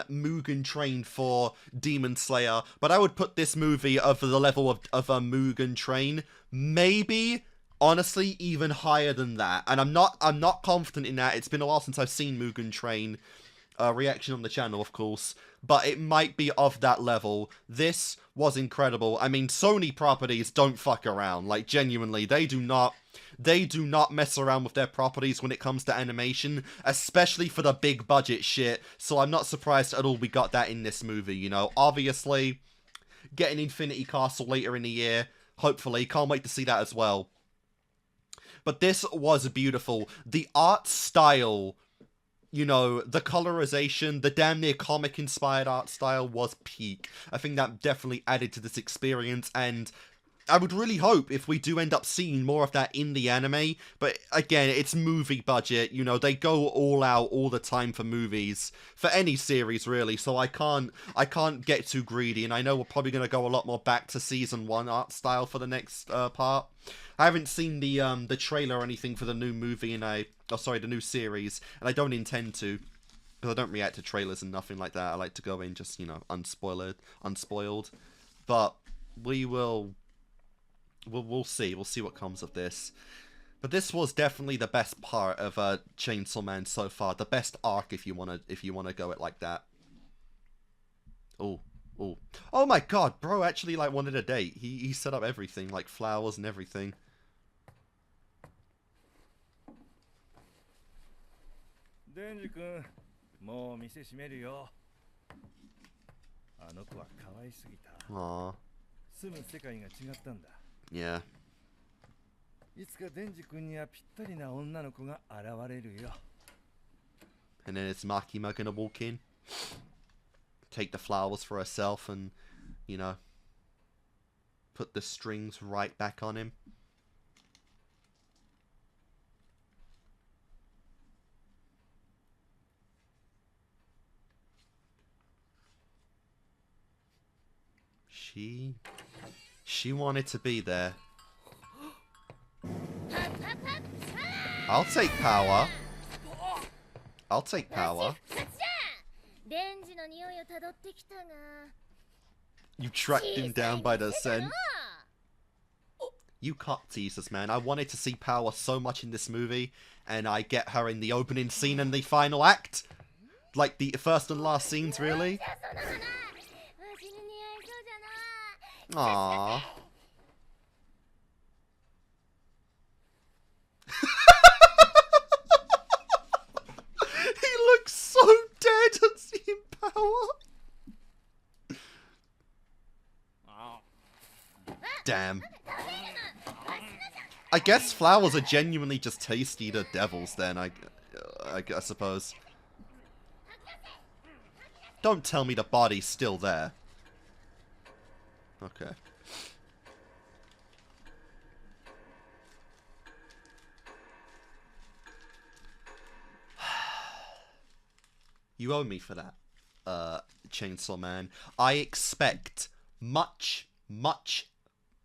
Mugen Train for Demon Slayer. But I would put this movie over the level of Mugen Train, maybe, honestly, even higher than that. And I'm not confident in that. It's been a while since I've seen Mugen Train. Reaction on the channel, of course, but it might be of that level. This was incredible. I mean, Sony properties don't fuck around. Like, genuinely, they do not mess around with their properties when it comes to animation, especially for the big budget shit. So I'm not surprised at all we got that in this movie, you know. Obviously, getting Infinity Castle later in the year, hopefully. Can't wait to see that as well. But this was beautiful. The art style you know, the colorization, the damn near comic-inspired art style was peak. I think that definitely added to this experience, and I would really hope if we do end up seeing more of that in the anime, but again, it's movie budget, you know, they go all out all the time for movies, for any series really, so I can't get too greedy, and I know we're probably going to go a lot more back to Season 1 art style for the next part. I haven't seen the trailer or anything for the new movie, and the new series, and I don't intend to, because I don't react to trailers and nothing like that. I like to go in just, you know, unspoiled, but we'll see. We'll see what comes of this. But this was definitely the best part of Chainsaw Man so far. The best arc, if you wanna go it like that. Oh my god, bro! Actually, like wanted a date. He set up everything, like flowers and everything. デンジ君、もう店閉めるよ。あの子は可愛すぎた。Aww. 住む世界が違ったんだ。Yeah. いつかデンジ君にはぴったりな女の子が現れるよ。And then it's Makima gonna walk in, take the flowers for herself, and, you know, put the strings right back on him. She wanted to be there. I'll take power. I'll take power. You tracked him down by the scent. You cock teasers, man. I wanted to see Power so much in this movie, and I get her in the opening scene and the final act. Like the first and last scenes, really. Aww. He looks so dead on seeing Power. Damn. I guess flowers are genuinely just tasty to devils then, I suppose. Don't tell me the body's still there. Okay. You owe me for that, Chainsaw Man. I expect much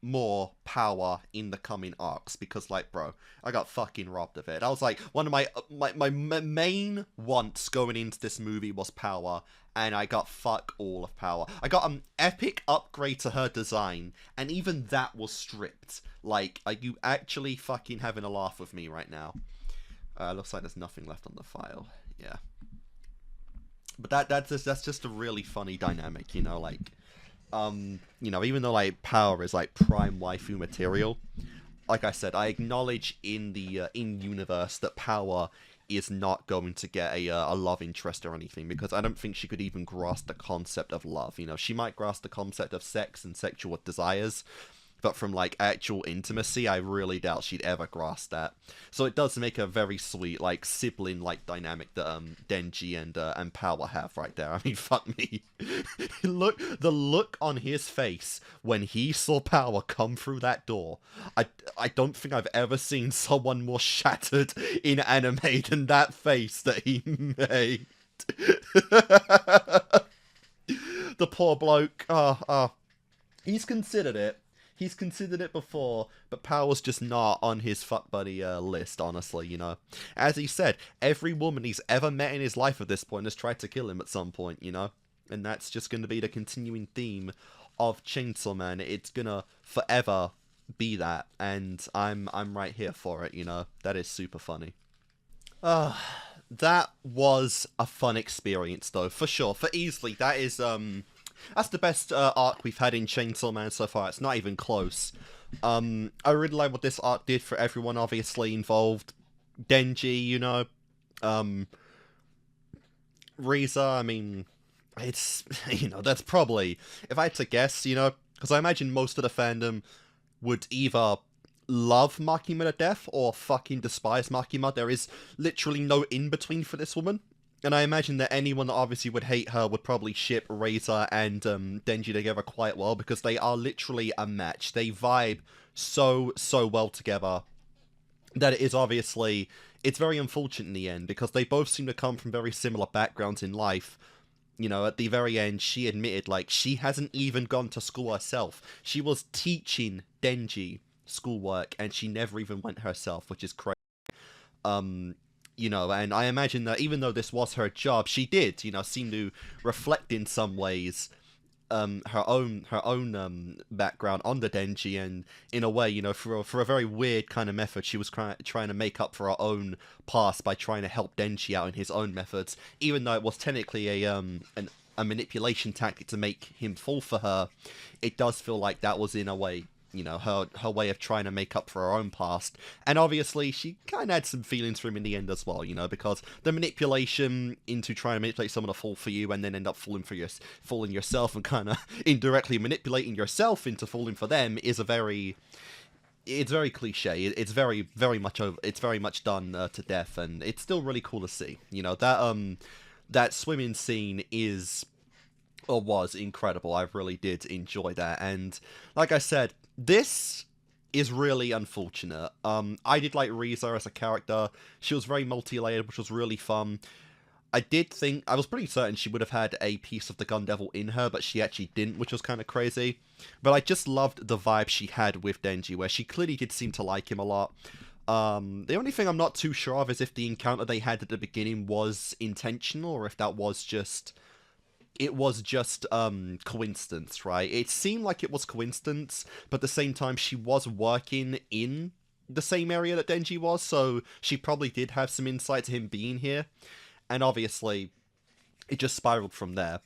more power in the coming arcs, because, like, bro, I got fucking robbed of it. I was like, one of my main wants going into this movie was power, and I got fuck all of power. I got an epic upgrade to her design, and even that was stripped. Like, are you actually fucking having a laugh with me right now? Looks like there's nothing left on the file. Yeah. But that's just a really funny dynamic, you know, like, you know, even though, like, Power is, like, prime waifu material, like I said, I acknowledge in the, in-universe that Power is not going to get a love interest or anything, because I don't think she could even grasp the concept of love, you know. She might grasp the concept of sex and sexual desires, but from, like, actual intimacy, I really doubt she'd ever grasp that. So it does make a very sweet, like, sibling-like dynamic that, Denji and Power have right there. I mean, fuck me. The look on his face when he saw Power come through that door. I don't think I've ever seen someone more shattered in anime than that face that he made. The poor bloke. He's considered it. He's considered it before, but Power's just not on his fuck buddy list, honestly, you know. As he said, every woman he's ever met in his life at this point has tried to kill him at some point, you know. And that's just going to be the continuing theme of Chainsaw Man. It's gonna forever be that, and I'm right here for it, you know. That is super funny. That was a fun experience, though, for sure. For easily, that is, that's the best arc we've had in Chainsaw Man so far. It's not even close. I really like what this arc did for everyone obviously involved. Denji, you know. ReZe, I mean, it's, you know, that's probably, if I had to guess, you know, because I imagine most of the fandom would either love Makima to death or fucking despise Makima. There is literally no in-between for this woman. And I imagine that anyone that obviously would hate her would probably ship ReZe and Denji together quite well, because they are literally a match. They vibe so well together that it is obviously, it's very unfortunate in the end, because they both seem to come from very similar backgrounds in life. You know, at the very end, she admitted, like, she hasn't even gone to school herself. She was teaching Denji schoolwork, and she never even went herself, which is crazy. You know, and I imagine that even though this was her job, she did, you know, seem to reflect in some ways her own background on the Denji, and in a way, you know, for a very weird kind of method, she was trying to make up for her own past by trying to help Denji out in his own methods, even though it was technically a manipulation tactic to make him fall for her. It does feel like that was, in a way, you know, her way of trying to make up for her own past. And obviously she kind of had some feelings for him in the end as well, you know, because the manipulation into trying to manipulate someone to fall for you and then end up falling yourself and kind of indirectly manipulating yourself into falling for them is it's very cliche. It's very much over. It's very much done to death, and it's still really cool to see. You know, that swimming scene was incredible. I really did enjoy that, and like I said, this is really unfortunate. I did like ReZe as a character. She was very multi-layered, which was really fun. I was pretty certain she would have had a piece of the Gun Devil in her, but she actually didn't, which was kind of crazy. But I just loved the vibe she had with Denji, where she clearly did seem to like him a lot. The only thing I'm not too sure of is if the encounter they had at the beginning was intentional, or if that was just... It was just coincidence, right? It seemed like it was coincidence, but at the same time, she was working in the same area that Denji was, so she probably did have some insight to him being here. And obviously, it just spiraled from there.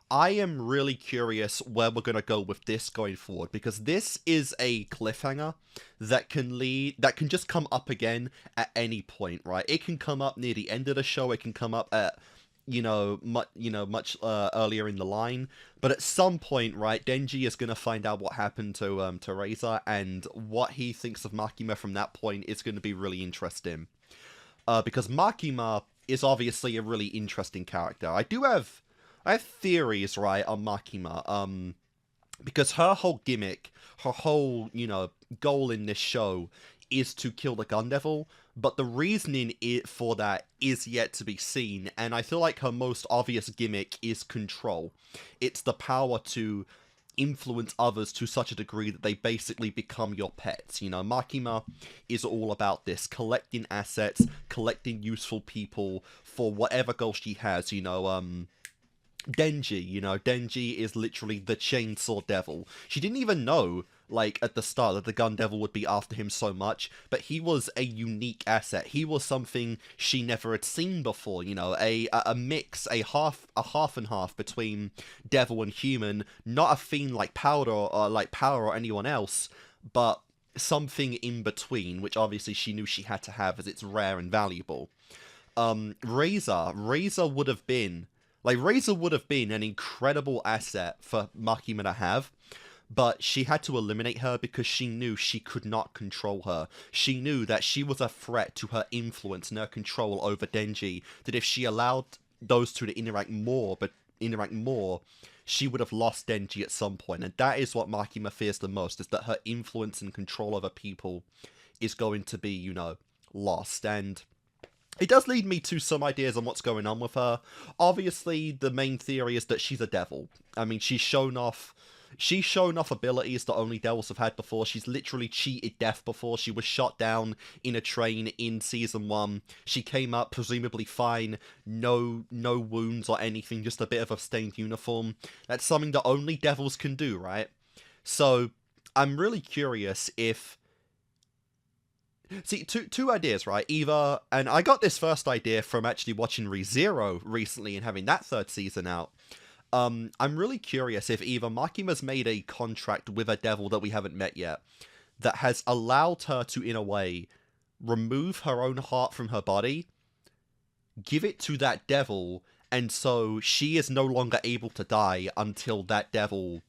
I am really curious where we're going to go with this going forward, because this is a cliffhanger that can just come up again at any point, right? It can come up near the end of the show, it can come up at much earlier in the line, but at some point, right, Denji is gonna find out what happened to ReZe, and what he thinks of Makima from that point is going to be really interesting. Because Makima is obviously a really interesting character. I have theories, right, on Makima, because her whole gimmick, her whole, you know, goal in this show is to kill the Gun Devil, but the reasoning for that is yet to be seen, and I feel like her most obvious gimmick is control. It's the power to influence others to such a degree that they basically become your pets. You know, Makima is all about this, collecting assets, collecting useful people for whatever goal she has, you know, Denji is literally the Chainsaw Devil. She didn't even know, like, at the start that the Gun Devil would be after him so much, but he was a unique asset. He was something she never had seen before, you know, a mix, a half and half between devil and human, not a fiend like Powder or Power or anyone else, but something in between, which obviously she knew she had to have as it's rare and valuable. ReZe would have been an incredible asset for Makima to have, but she had to eliminate her because she knew she could not control her. She knew that she was a threat to her influence and her control over Denji, that if she allowed those two to interact more, she would have lost Denji at some point, and that is what Makima fears the most, is that her influence and control over people is going to be, you know, lost. And it does lead me to some ideas on what's going on with her. Obviously, the main theory is that she's a devil. I mean, she's shown off abilities that only devils have had before. She's literally cheated death before. She was shot down in a train in Season 1. She came up presumably fine, no wounds or anything, just a bit of a stained uniform. That's something that only devils can do, right? So, I'm really curious if... See, two ideas, right? Either, and I got this first idea from actually watching ReZero recently and having that third season out. I'm really curious if either Makima's made a contract with a devil that we haven't met yet, that has allowed her to, in a way, remove her own heart from her body, give it to that devil, and so she is no longer able to die until that devil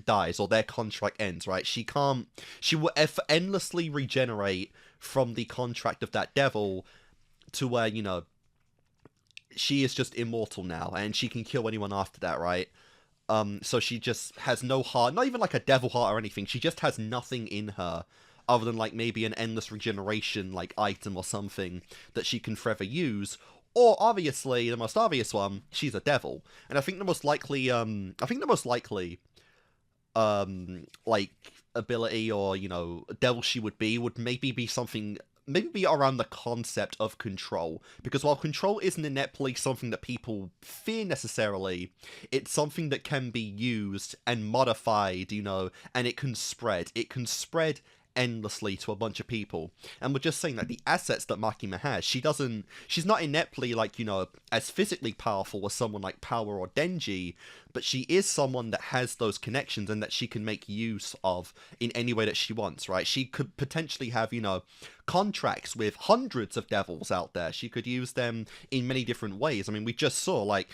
dies, or their contract ends, right? She will endlessly regenerate from the contract of that devil to where, you know, she is just immortal now, and she can kill anyone after that, right? So she just has no heart, not even like a devil heart or anything. She just has nothing in her other than like maybe an endless regeneration like item or something that she can forever use. Or obviously, the most obvious one, she's a devil. And I think the most likely, like ability or, you know, devil she would maybe be something, maybe be around the concept of control. Because while control isn't ineptly something that people fear necessarily, it's something that can be used and modified, you know, and it can spread. It can spread endlessly to a bunch of people. And we're just saying that the assets that Makima has, she's not ineptly, like, you know, as physically powerful as someone like Power or Denji, but she is someone that has those connections and that she can make use of in any way that she wants, right? She could potentially have, you know, contracts with hundreds of devils out there. She could use them in many different ways. I mean, we just saw, like,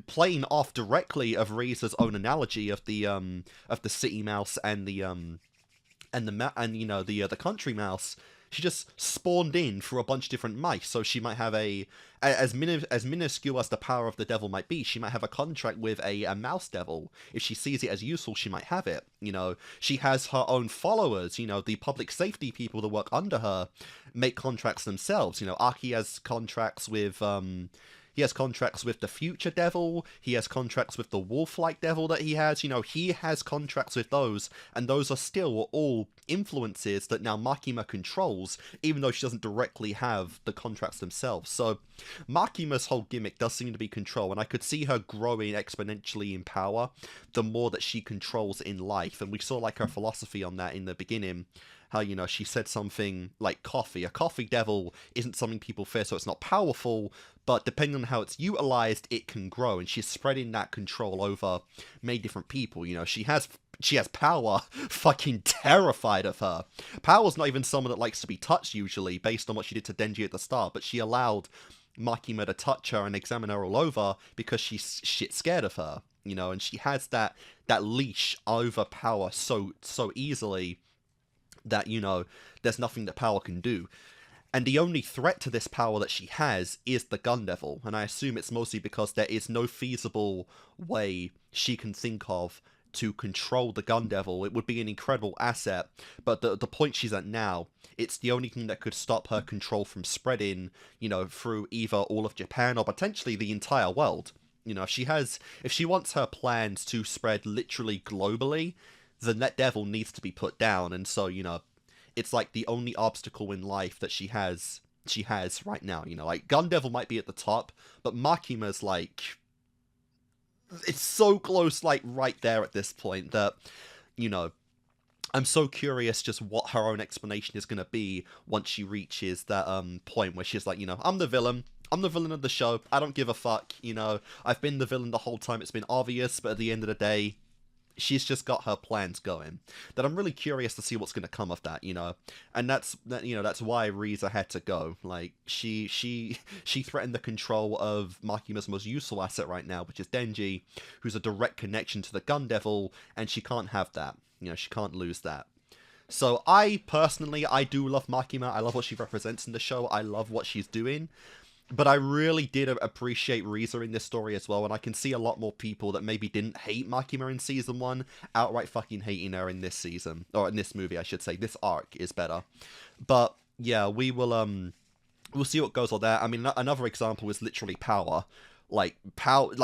playing off directly of ReZe's own analogy of the city mouse and the you know, the country mouse. She just spawned in through a bunch of different mice, so she might have as minuscule as the power of the devil might be, she might have a contract with a mouse devil. If she sees it as useful, she might have it. You know, she has her own followers, you know, the public safety people that work under her make contracts themselves. You know, Aki has contracts with, he has contracts with the future devil, he has contracts with the wolf-like devil that he has, you know, he has contracts with those, and those are still all influences that now Makima controls, even though she doesn't directly have the contracts themselves. So Makima's whole gimmick does seem to be control, and I could see her growing exponentially in power the more that she controls in life, and we saw like her philosophy on that in the beginning. How, you know, she said something like coffee. A coffee devil isn't something people fear, so it's not powerful, but depending on how it's utilized, it can grow, and she's spreading that control over many different people. You know, she has Power fucking terrified of her. Power's not even someone that likes to be touched usually, based on what she did to Denji at the start, but she allowed Makima to touch her and examine her all over because she's shit scared of her, you know, and she has that leash over Power so easily that, you know, there's nothing that Power can do. And the only threat to this power that she has is the Gun Devil, and I assume it's mostly because there is no feasible way she can think of to control the Gun Devil. It would be an incredible asset, but the point she's at now, it's the only thing that could stop her control from spreading, you know, through either all of Japan or potentially the entire world. You know, if she wants her plans to spread literally globally, then that devil needs to be put down, and so, you know, it's like the only obstacle in life that she has right now, you know, like Gun Devil might be at the top, but Makima's like, it's so close, like right there at this point that, you know, I'm so curious just what her own explanation is going to be once she reaches that point where she's like, you know, I'm the villain of the show, I don't give a fuck, you know, I've been the villain the whole time, it's been obvious, but at the end of the day, she's just got her plans going. That I'm really curious to see what's going to come of that, you know. And that's why ReZe had to go. Like, she threatened the control of Makima's most useful asset right now, which is Denji, who's a direct connection to the Gun Devil, and she can't have that. You know, she can't lose that. So I do love Makima. I love what she represents in the show. I love what she's doing. But I really did appreciate ReZe in this story as well, and I can see a lot more people that maybe didn't hate Makima in Season 1 outright fucking hating her in this season. Or in this movie, I should say. This arc is better. But, yeah, we'll see what goes on there. I mean, another example is literally Power. Like,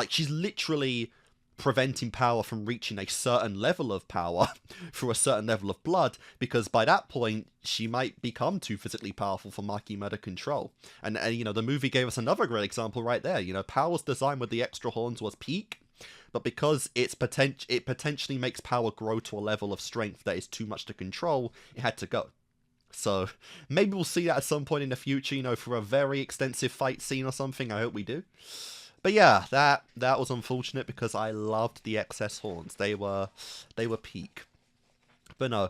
she's literally preventing Power from reaching a certain level of power through a certain level of blood, because by that point she might become too physically powerful for Makima to control. And you know, the movie gave us another great example right there. You know, Power's design with the extra horns was peak, but because it potentially makes Power grow to a level of strength that is too much to control, it had to go. So maybe we'll see that at some point in the future, you know, for a very extensive fight scene or something. I hope we do. But yeah, that was unfortunate because I loved the excess horns. They were peak. But no,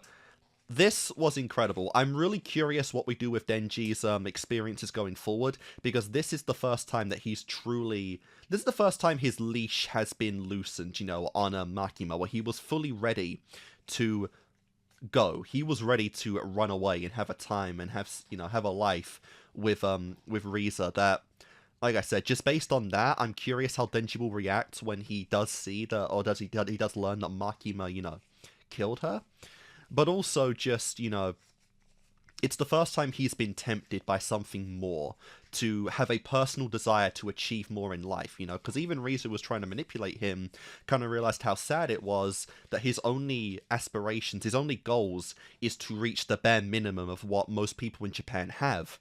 this was incredible. I'm really curious what we do with Denji's experiences going forward, because this is the first time that this is the first time his leash has been loosened, you know, on Makima, where he was fully ready to go. He was ready to run away and have a time and have a life with ReZe that, like I said, just based on that, I'm curious how Denji will react when he does see that, or he does learn that Makima, you know, killed her. But also just, you know, it's the first time he's been tempted by something more, to have a personal desire to achieve more in life, you know, because even ReZe was trying to manipulate him, kind of realized how sad it was that his only aspirations, his only goals, is to reach the bare minimum of what most people in Japan have.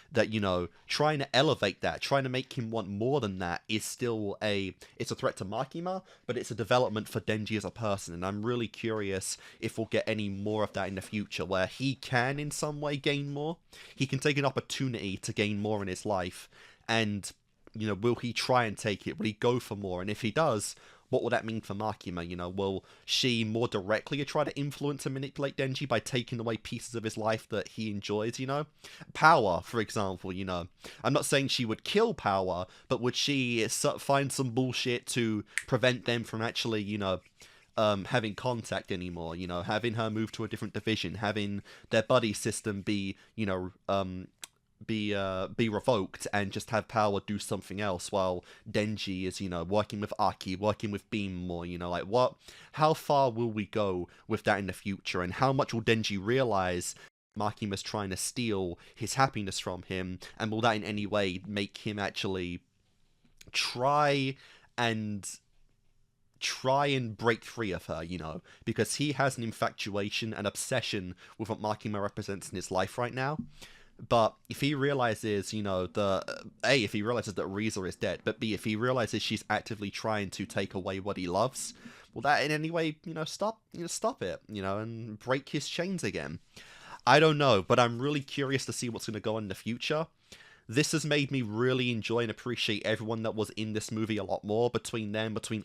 That, you know, trying to elevate that, trying to make him want more than that is still it's a threat to Makima, but it's a development for Denji as a person, and I'm really curious if we'll get any more of that in the future, where he can in some way gain more. He can take an opportunity to gain more in his life, and, you know, will he try and take it? Will he go for more? And if he does, what will that mean for Makima? You know, will she more directly try to influence and manipulate Denji by taking away pieces of his life that he enjoys, you know? Power, for example, you know. I'm not saying she would kill Power, but would she find some bullshit to prevent them from actually, you know, having contact anymore, you know, having her move to a different division, having their buddy system be, you know, be revoked, and just have Power do something else while Denji is, you know, working with Aki, working with Beam more, you know, like how far will we go with that in the future, and how much will Denji realize Makima's trying to steal his happiness from him, and will that in any way make him actually try and break free of her, you know, because he has an infatuation, an obsession with what Makima represents in his life right now. But if he realizes, you know, if he realizes that ReZe is dead, but B, if he realizes she's actively trying to take away what he loves, will that in any way, you know, stop it, you know, and break his chains again? I don't know, but I'm really curious to see what's going to go on in the future. This has made me really enjoy and appreciate everyone that was in this movie a lot more. Between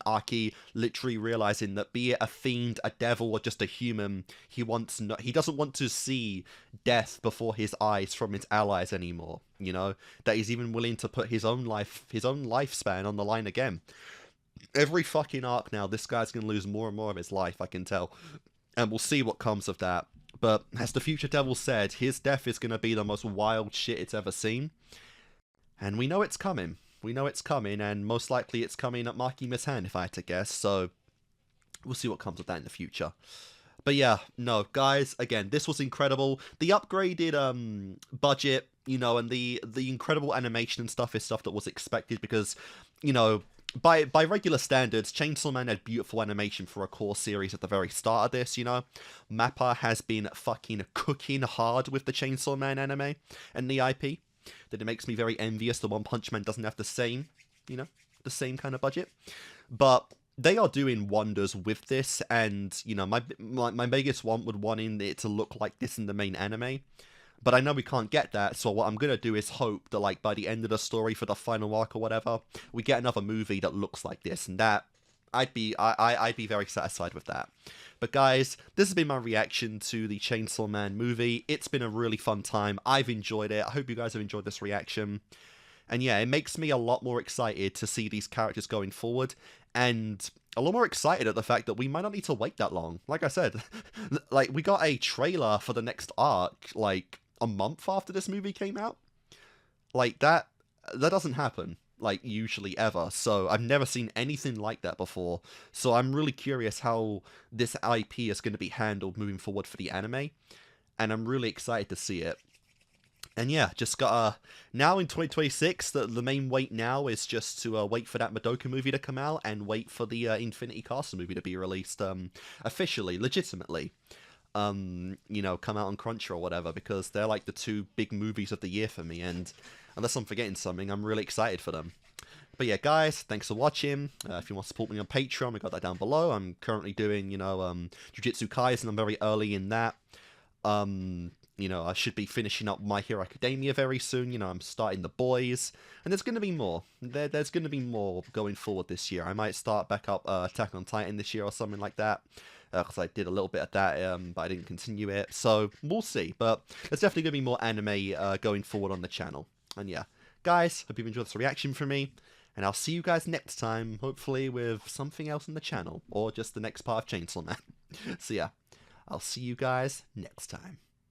Aki literally realizing that, be it a fiend, a devil, or just a human, he doesn't want to see death before his eyes from his allies anymore. You know, that he's even willing to put his own lifespan on the line again. Every fucking arc now, this guy's gonna lose more and more of his life, I can tell, and we'll see what comes of that. But as the Future Devil said, his death is going to be the most wild shit it's ever seen. And we know it's coming. We know it's coming, and most likely it's coming at Makima's hand, if I had to guess. So we'll see what comes of that in the future. But yeah, no, guys, again, this was incredible. The upgraded budget, you know, and the incredible animation and stuff is stuff that was expected because, you know, by regular standards, Chainsaw Man had beautiful animation for a core series at the very start of this, you know. Mappa has been fucking cooking hard with the Chainsaw Man anime and the IP. That it makes me very envious that One Punch Man doesn't have the same, you know, the same kind of budget. But they are doing wonders with this, and, you know, my biggest want would want it to look like this in the main anime. But I know we can't get that, so what I'm gonna do is hope that, like, by the end of the story for the final arc or whatever, we get another movie that looks like this, and that I'd be very satisfied with that. But guys, this has been my reaction to the Chainsaw Man movie. It's been a really fun time. I've enjoyed it. I hope you guys have enjoyed this reaction. And yeah, it makes me a lot more excited to see these characters going forward, and a lot more excited at the fact that we might not need to wait that long. Like I said, like, we got a trailer for the next arc, like, a month after this movie came out. Like, that doesn't happen, like, usually ever. So I've never seen anything like that before. So I'm really curious how this IP is going to be handled moving forward for the anime, and I'm really excited to see it. And yeah, just gotta, now in 2026, the main wait now is just to wait for that Madoka movie to come out, and wait for the Infinity Castle movie to be released officially, legitimately. You know, come out on Crunch or whatever, because they're like the two big movies of the year for me, and unless I'm forgetting something, I'm really excited for them. But yeah, guys, thanks for watching. If you want to support me on Patreon, we got that down below. I'm currently doing, you know, Jujutsu Kaisen. I'm very early in that. You know, I should be finishing up My Hero Academia very soon. You know, I'm starting The Boys, and there's going to be more. There's going to be more going forward this year. I might start back up Attack on Titan this year or something like that, because I did a little bit of that, but I didn't continue it. So we'll see. But there's definitely going to be more anime going forward on the channel. And yeah, guys, hope you've enjoyed this reaction from me, and I'll see you guys next time, hopefully with something else on the channel, or just the next part of Chainsaw Man. So yeah, I'll see you guys next time.